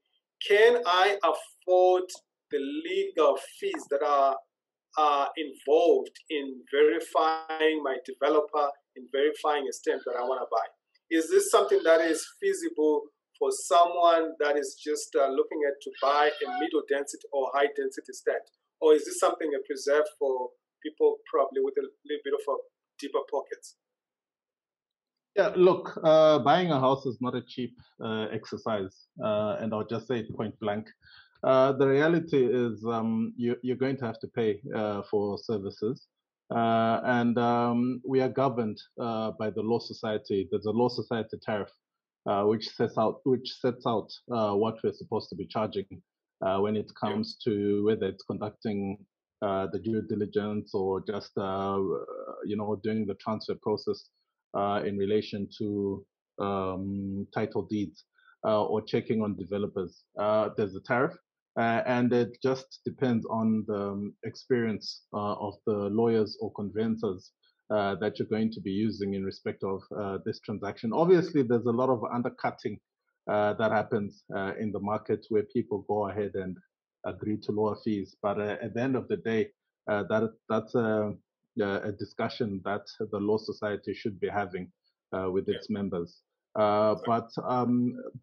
can I afford the legal fees that are involved in verifying my developer, in verifying a stamp that I want to buy? Is this something that is feasible for someone that is just looking at to buy a middle density or high density stamp? Or is this something preserved for people probably with a little bit of a deeper pockets? Yeah, look, buying a house is not a cheap exercise, and I'll just say it point blank. The reality is you're going to have to pay for services, and we are governed by the Law Society. There's a Law Society tariff which sets out what we're supposed to be charging when it comes to whether it's conducting the due diligence or just doing the transfer process in relation to title deeds or checking on developers. There's a tariff, and it just depends on the experience of the lawyers or conveyancers that you're going to be using in respect of this transaction. Obviously, there's a lot of undercutting that happens in the market where people go ahead and agree to lower fees. But at the end of the day, that's a discussion that the Law Society should be having with its members. But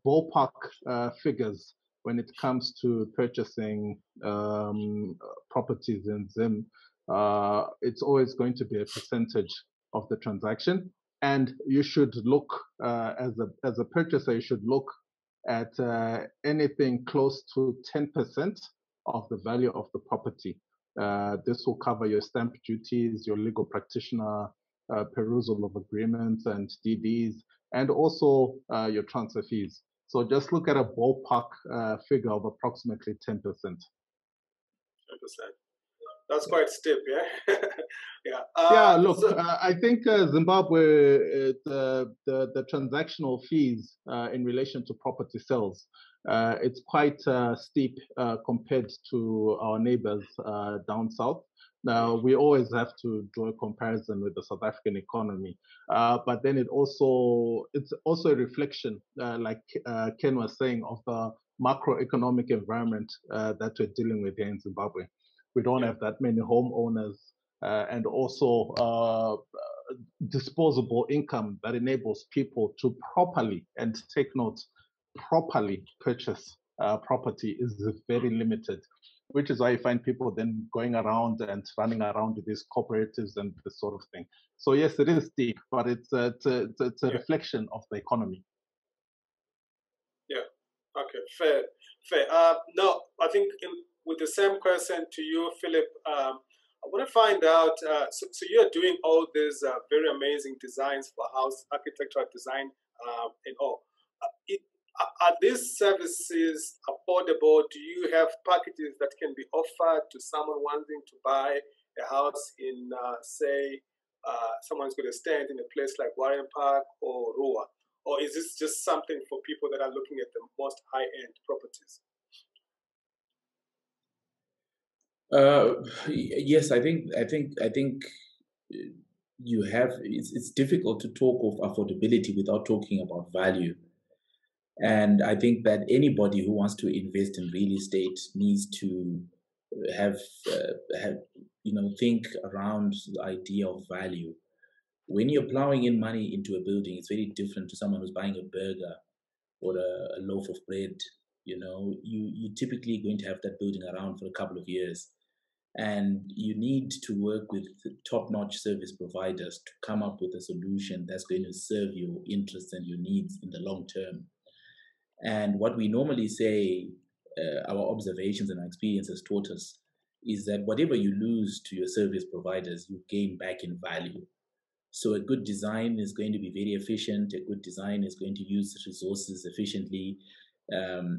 ballpark figures when it comes to purchasing properties in Zim, it's always going to be a percentage of the transaction. And you should look, as a purchaser, you should look at anything close to 10% of the value of the property. This will cover your stamp duties, your legal practitioner perusal of agreements and DDs, and also your transfer fees. So just look at a ballpark figure of approximately 10%. 10%. That's quite steep, yeah. Yeah. Look, I think Zimbabwe, the transactional fees in relation to property sales, it's quite steep compared to our neighbors down south. Now, we always have to draw a comparison with the South African economy, but then it's also a reflection, like Ken was saying, of the macroeconomic environment that we're dealing with here in Zimbabwe. We don't have that many homeowners, and also disposable income that enables people to properly, and take note, properly purchase property is very limited, which is why you find people then going around and running around with these cooperatives and this sort of thing. So yes, it is steep, but it's a reflection of the economy. Yeah. Okay. Fair. No, I think with the same question to you, Philip, I want to find out. So you're doing all these very amazing designs for house architectural design and all. Are these services affordable? Do you have packages that can be offered to someone wanting to buy a house in, say, someone's going to stand in a place like Warren Park or Rua? Or is this just something for people that are looking at the most high-end properties? Yes, I think you have. It's difficult to talk of affordability without talking about value. And I think that anybody who wants to invest in real estate needs to have think around the idea of value. When you're plowing in money into a building, it's very different to someone who's buying a burger or a loaf of bread. You're typically going to have that building around for a couple of years. And you need to work with top-notch service providers to come up with a solution that's going to serve your interests and your needs in the long term. And what we normally say, our observations and our experiences taught us, is that whatever you lose to your service providers, you gain back in value. So a good design is going to be very efficient. A good design is going to use resources efficiently.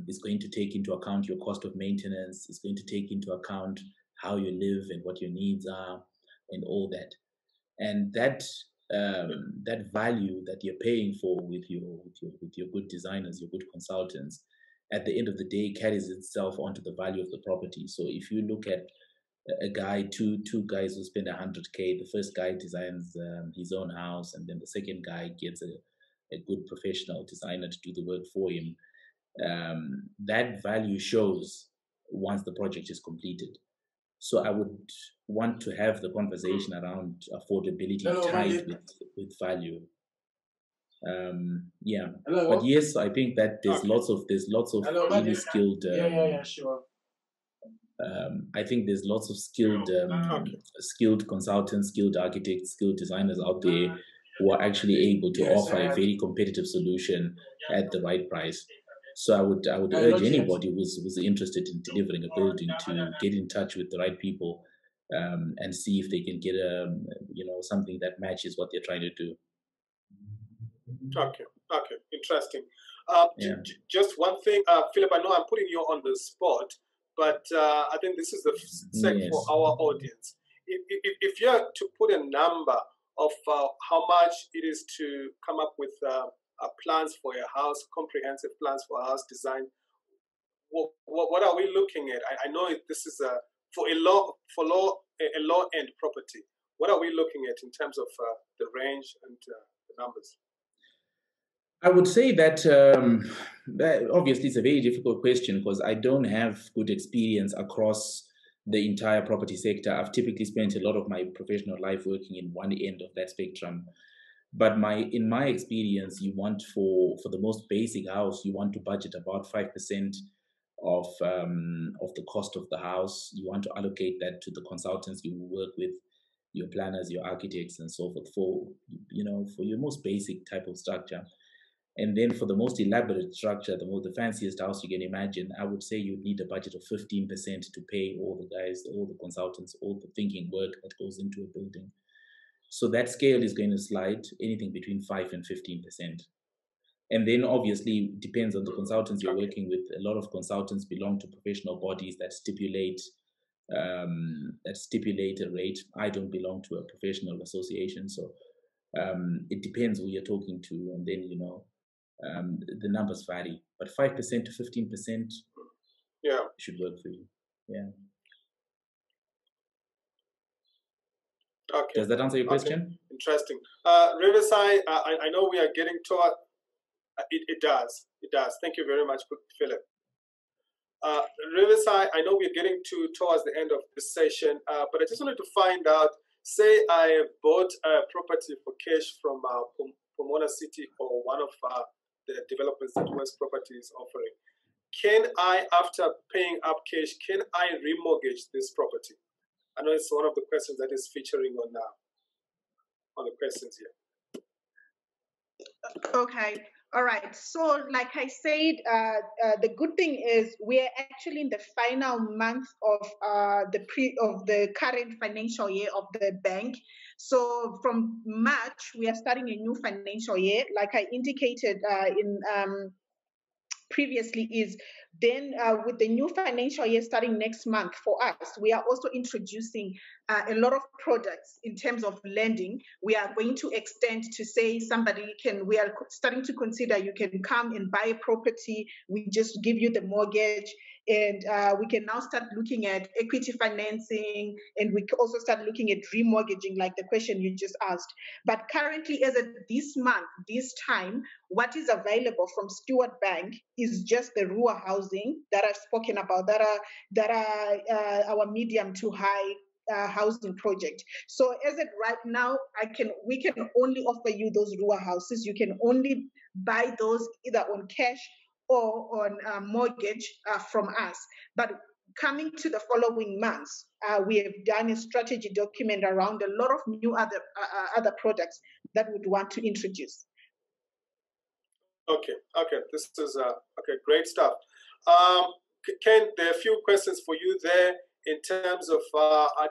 It's going to take into account your cost of maintenance. It's going to take into account how you live and what your needs are and all that. And that value that you're paying for with your good designers, your good consultants, at the end of the day carries itself onto the value of the property. So if you look at a guy, two guys who spend 100K, the first guy designs his own house, and then the second guy gets a good professional designer to do the work for him. That value shows once the project is completed. So I would want to have the conversation around affordability tied with value. But yes, I think that there's lots of really skilled. I think there's lots of skilled consultants, skilled architects, skilled designers out there who are actually able to offer a very competitive solution at the right price. So I would urge anybody who's interested in delivering a building to get in touch with the right people and see if they can get something that matches what they're trying to do. Okay, interesting. Just one thing, Philip, I know I'm putting you on the spot, but I think this is the sec for our audience. If you are to put a number of how much it is to come up with plans for your house, comprehensive plans for a house design, what are we looking at? I know this is for a low end property. What are we looking at in terms of the range and the numbers? I would say that obviously it's a very difficult question because I don't have good experience across the entire property sector. I've typically spent a lot of my professional life working in one end of that spectrum. But in my experience, you want for the most basic house, you want to budget about 5% of the cost of the house. You want to allocate that to the consultants you work with, your planners, your architects, and so forth for your most basic type of structure. And then for the most elaborate structure, the fanciest house you can imagine, I would say you'd need a budget of 15% to pay all the guys, all the consultants, all the thinking work that goes into a building. So that scale is going to slide anything between 5 and 15%. And then obviously depends on the consultants you're working with. A lot of consultants belong to professional bodies that stipulate a rate. I don't belong to a professional association, so it depends who you're talking to, and then the numbers vary. But 5% to 15%, should work for you. Yeah. Okay. Does that answer your question? Interesting. Riverside, I know we are getting toward. It does. Thank you very much, Philip. Riverside, I know we're getting towards the end of this session, but I just wanted to find out. Say I bought a property for cash from Pomona City or one of the developments that West Property is offering. Can I, after paying up cash, can I remortgage this property? I know it's one of the questions that is featuring on the questions here. Okay. All right. So, like I said, the good thing is we're actually in the final month of the current financial year of the bank. So, from March, we are starting a new financial year. Like I indicated previously, is Then with the new financial year starting next month for us, we are also introducing a lot of products in terms of lending. We are going to extend to say we are starting to consider you can come and buy a property, we just give you the mortgage, and we can now start looking at equity financing, and we can also start looking at remortgaging, like the question you just asked. But currently, as of this month, this time, what is available from Stewart Bank is just the Rua housing that I've spoken about, that are our medium to high housing project. So as of right now, we can only offer you those Rua houses. You can only buy those either on cash or on mortgage from us. But coming to the following months, we have done a strategy document around a lot of new other products that we'd want to introduce. Okay, this is okay, great stuff. Ken, there are a few questions for you there in terms of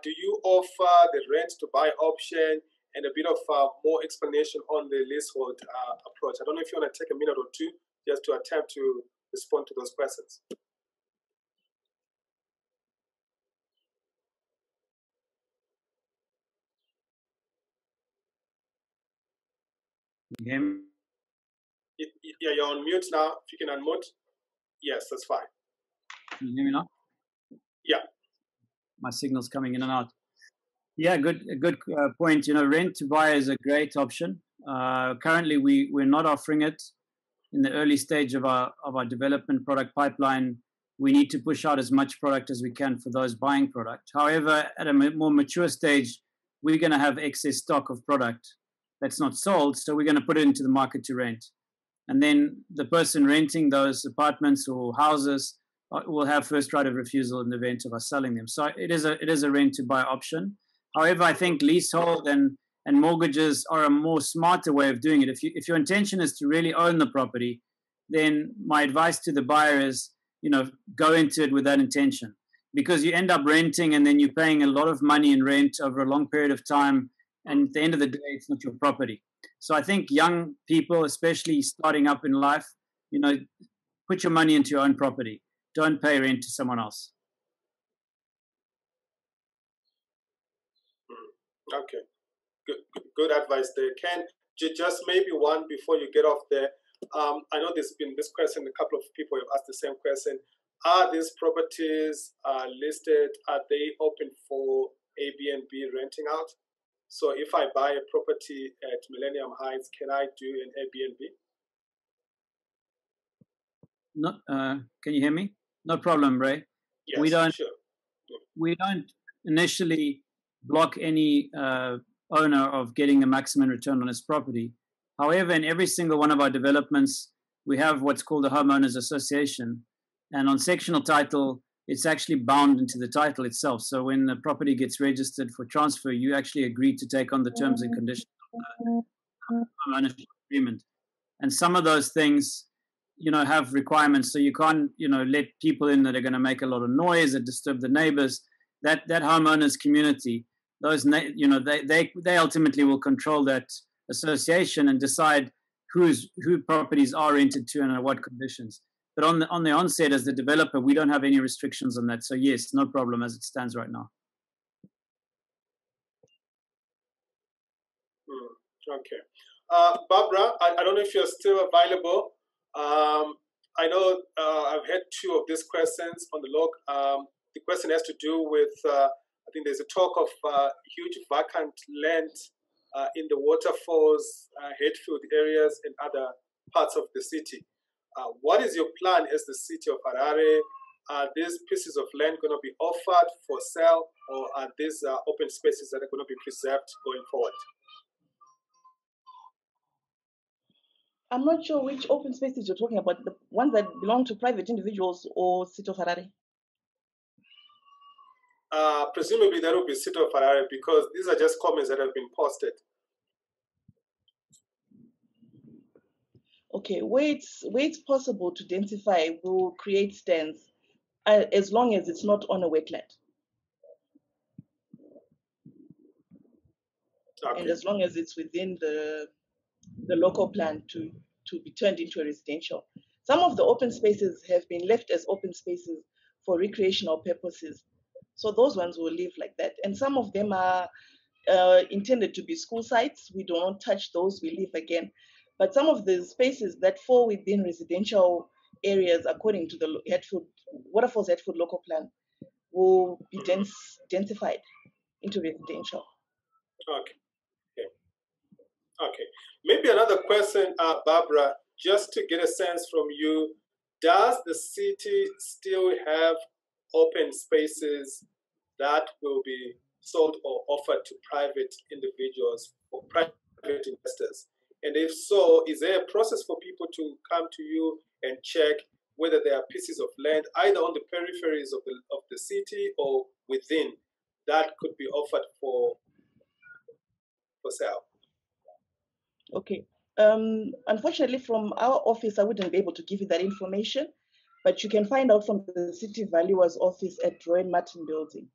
do you offer the rent to buy option and a bit of more explanation on the leasehold approach. I don't know if you want to take a minute or two just to attempt to respond to those questions. You hear me? Yeah, you're on mute now. If you can unmute. Yes, that's fine. Can you hear me now? Yeah. My signal's coming in and out. Yeah, good point. Rent to buy is a great option. Currently, we're not offering it in the early stage of our development product pipeline. We need to push out as much product as we can for those buying product. However, at a more mature stage, we're going to have excess stock of product that's not sold, so we're going to put it into the market to rent. And then the person renting those apartments or houses will have first right of refusal in the event of us selling them. So it is a rent to buy option. However, I think leasehold and mortgages are a more smarter way of doing it. If your intention is to really own the property, then my advice to the buyer is, go into it with that intention, because you end up renting and then you're paying a lot of money in rent over a long period of time. And at the end of the day, it's not your property. So I think young people, especially starting up in life, put your money into your own property. Don't pay rent to someone else. Okay, good advice there, Ken. Just maybe one before you get off there. I know there's been this question. A couple of people have asked the same question. Are these properties listed? Are they open for Airbnb renting out? So if I buy a property at Millennium Heights, can I do an Airbnb? No, can you hear me? No problem, Ray. Yes, we don't initially block any owner of getting a maximum return on his property. However, in every single one of our developments, we have what's called a homeowners association. And on sectional title, it's actually bound into the title itself. So when the property gets registered for transfer, you actually agree to take on the terms and conditions of the homeownership agreement. And some of those things, have requirements. So you can't, let people in that are going to make a lot of noise and disturb the neighbors. That homeowners community, they ultimately will control that association and decide who properties are rented to and at what conditions. But on the onset, as the developer, we don't have any restrictions on that. So yes, no problem as it stands right now. Okay. Barbara, I don't know if you're still available. I know I've had two of these questions on the log. The question has to do with, I think there's a talk of huge vacant land in the waterfalls, Hatfield areas, and other parts of the city. What is your plan as the city of Harare? Are these pieces of land going to be offered for sale, or are these open spaces that are going to be preserved going forward? I'm not sure which open spaces you're talking about, the ones that belong to private individuals or City of Harare? Presumably that will be City of Harare, because these are just comments that have been posted. Okay, where it's possible to densify, we'll create stands as long as it's not on a wetland. Okay. And as long as it's within the local plan to be turned into a residential. Some of the open spaces have been left as open spaces for recreational purposes. So those ones will live like that. And some of them are intended to be school sites. We do not touch those, we leave again. But some of the spaces that fall within residential areas, according to the Waterfalls Hatfield local plan, will be densified into residential. Okay. Okay. Maybe another question, Barbara, just to get a sense from you, does the city still have open spaces that will be sold or offered to private individuals or private investors? And if so, is there a process for people to come to you and check whether there are pieces of land either on the peripheries of the city or within that could be offered for sale? Okay. Unfortunately, from our office, I wouldn't be able to give you that information, but you can find out from the City Valuer's office at Roy Martin Building.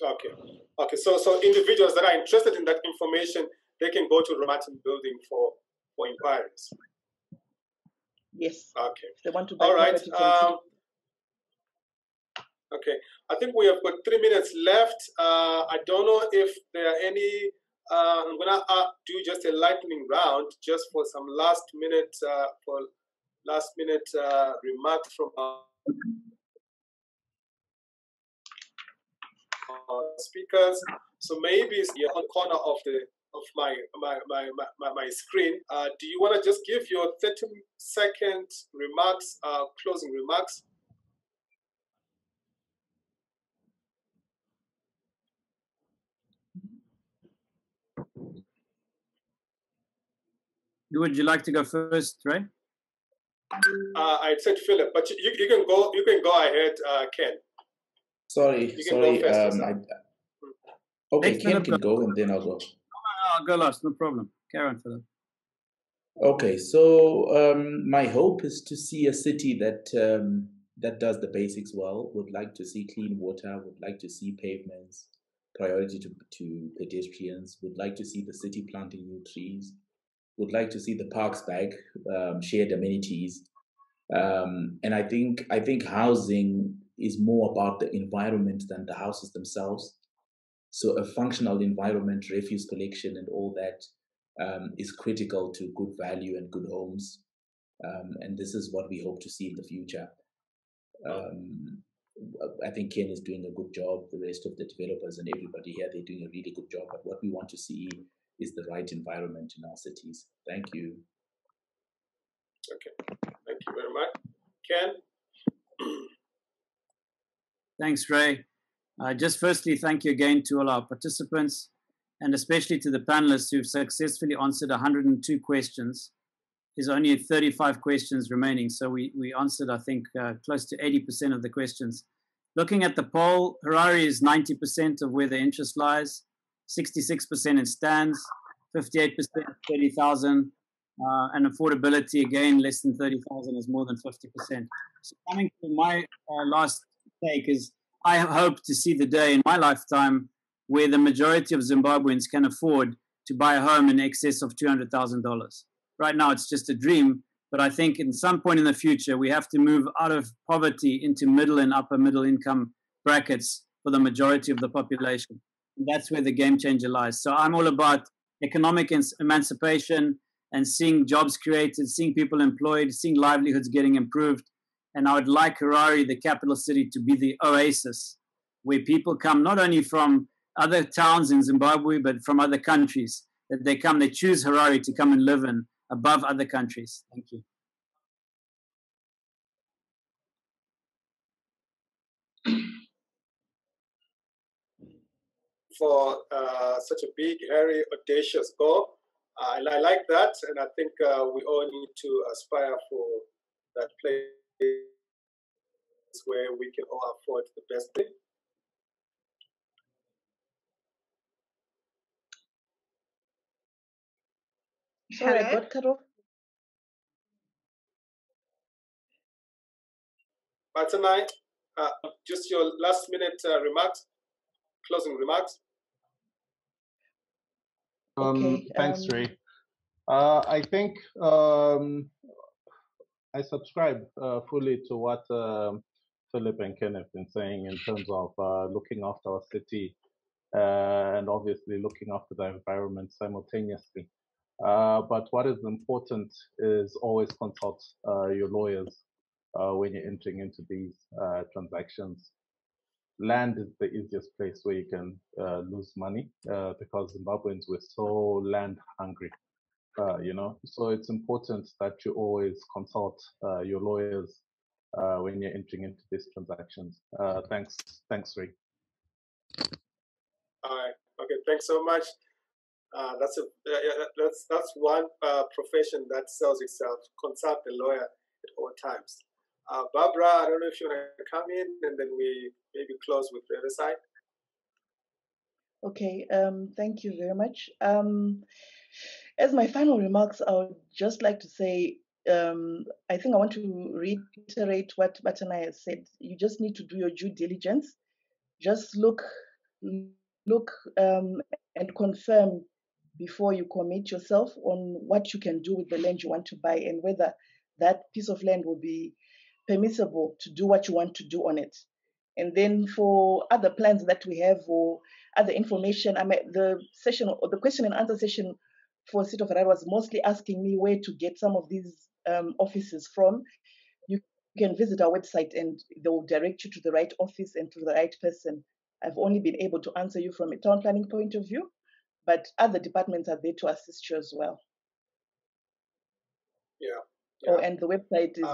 Okay. So individuals that are interested in that information, they can go to Roy Martin Building for inquiries. Yes. Okay. If they want to buy all right. property. Okay, I think we have got 3 minutes left. I don't know if there are any. I'm gonna do just a lightning round, just for some last minute remarks from our speakers. So maybe it's here on the corner of my screen. Do you want to just give your 30-second remarks, closing remarks? Would you like to go first, Ray? I said Philip, but you can go. You can go ahead, Ken. Sorry. Okay, Ken can go, and then I'll go. I'll go last. No problem. Carry on, Philip. Okay, so my hope is to see a city that does the basics well. Would like to see clean water. Would like to see pavements. Priority to pedestrians. Would like to see the city planting new trees. Would like to see the parks back, shared amenities, and I think housing is more about the environment than the houses themselves. So a functional environment, refuse collection, and all that is critical to good value and good homes, and this is what we hope to see in the future. I think Ken is doing a good job. The rest of the developers and everybody here, they're doing a really good job. But what we want to see is the right environment in our cities. Thank you. Okay, thank you very much. Ken? Thanks, Ray. Just firstly, thank you again to all our participants, and especially to the panelists who've successfully answered 102 questions. There's only 35 questions remaining, so we answered, I think, close to 80% of the questions. Looking at the poll, Harare is 90% of where the interest lies, 66% in stands, 58% 30,000, and affordability, again, less than 30,000 is more than 50%. So coming to my last take is, I hope to see the day in my lifetime where the majority of Zimbabweans can afford to buy a home in excess of $200,000. Right now, it's just a dream, but I think in some point in the future, we have to move out of poverty into middle and upper middle income brackets for the majority of the population. And that's where the game changer lies. So I'm all about economic emancipation and seeing jobs created, seeing people employed, seeing livelihoods getting improved. And I would like Harare, the capital city, to be the oasis where people come not only from other towns in Zimbabwe, but from other countries, that they come, they choose Harare to come and live in above other countries. Thank you. For such a big, hairy, audacious goal. I like that, and I think we all need to aspire for that place where we can all afford the best thing. Sorry, I got cut off. Martinai, just your last minute remarks, closing remarks. Okay. Thanks, Ray. I think I subscribe fully to what Philip and Ken have been saying in terms of looking after our city and obviously looking after the environment simultaneously. But what is important is always consult your lawyers when you're entering into these transactions. Land is the easiest place where you can lose money because Zimbabweans were so land hungry. So it's important that you always consult your lawyers when you're entering into these transactions. Thanks, Ray. All right. Okay. Thanks so much. That's one profession that sells itself. Consult the lawyer at all times. Barbara, I don't know if you want to come in, and then we maybe close with the other side. Okay. Thank you very much. As my final remarks, I would just like to say, I think I want to reiterate what Batanai has said. You just need to do your due diligence. Just look, and confirm before you commit yourself on what you can do with the land you want to buy and whether that piece of land will be permissible to do what you want to do on it. And then for other plans that we have or other information, the session or the question and answer session for Sito Ferrari was mostly asking me where to get some of these offices from. You can visit our website and they will direct you to the right office and to the right person. I've only been able to answer you from a town planning point of view, but other departments are there to assist you as well. Yeah. Oh, and the website is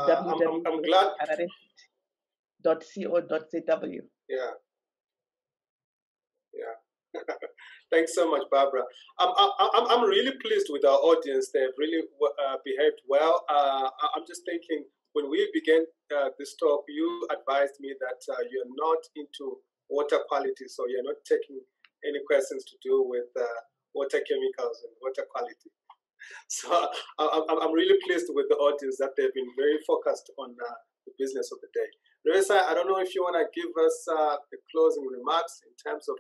www.co.zw. Yeah. Thanks so much, Barbara. I'm really pleased with our audience. They've really behaved well. I'm just thinking, when we began this talk, you advised me that you're not into water quality, so you're not taking any questions to do with water chemicals and water quality. So I'm really pleased with the audience that they've been very focused on the business of the day. Larissa, I don't know if you want to give us the closing remarks in terms of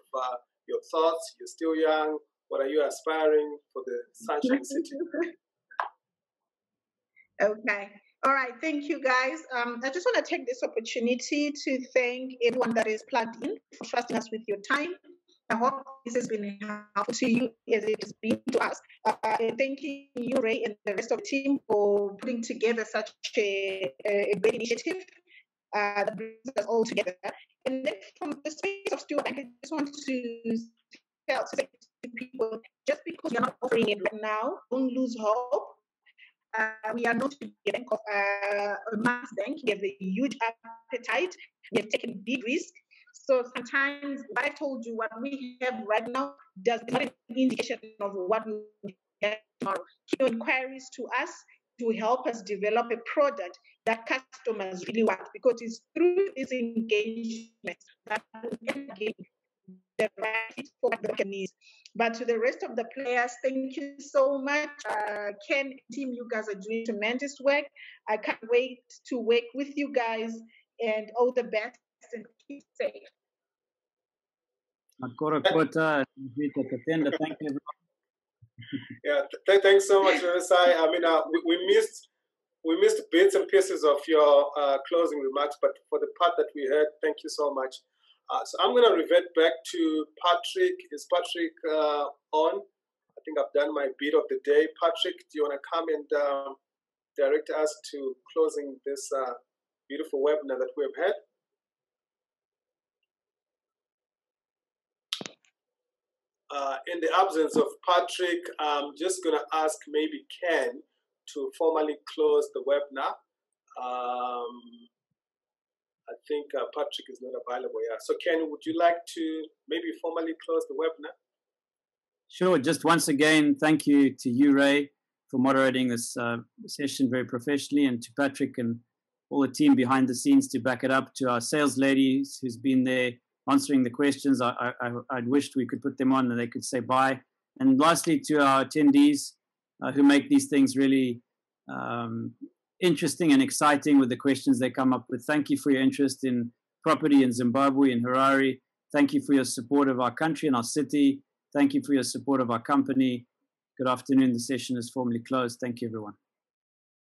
your thoughts. You're still young. What are you aspiring for the Sunshine City? Okay. All right. Thank you, guys. I just want to take this opportunity to thank everyone that is plugged in for trusting us with your time. I hope this has been helpful to you as it has been to us. And thanking you, Ray, and the rest of the team for putting together such a great initiative that brings us all together. And then from the space of Steward Bank, I just want to say to people, just because you're not offering it right now, don't lose hope. We are not a bank of a mass bank. We have a huge appetite. We have taken big risks. So sometimes what I told you, what we have right now, does not an indication of what we will have tomorrow. Keep your inquiries to us to help us develop a product that customers really want, because it's through this engagement that we can gain the right for what the market needs. But to the rest of the players, thank you so much. Ken and team, you guys are doing tremendous work. I can't wait to work with you guys, and all the best and keep safe. Thank you, everyone. Yeah, thanks so much, Larissa. I mean, we missed bits and pieces of your closing remarks, but for the part that we heard, thank you so much. So I'm going to revert back to Patrick. Is Patrick on? I think I've done my bit of the day. Patrick, do you want to come and direct us to closing this beautiful webinar that we've had? In the absence of Patrick, I'm just going to ask maybe Ken to formally close the webinar. I think Patrick is not available. Yeah. So Ken, would you like to maybe formally close the webinar? Sure. Just once again, thank you to you, Ray, for moderating this session very professionally, and to Patrick and all the team behind the scenes to back it up, to our sales ladies who's been there answering the questions. I wished we could put them on and they could say bye. And lastly, to our attendees who make these things really interesting and exciting with the questions they come up with. Thank you for your interest in property in Zimbabwe and Harare. Thank you for your support of our country and our city. Thank you for your support of our company. Good afternoon. The session is formally closed. Thank you, everyone.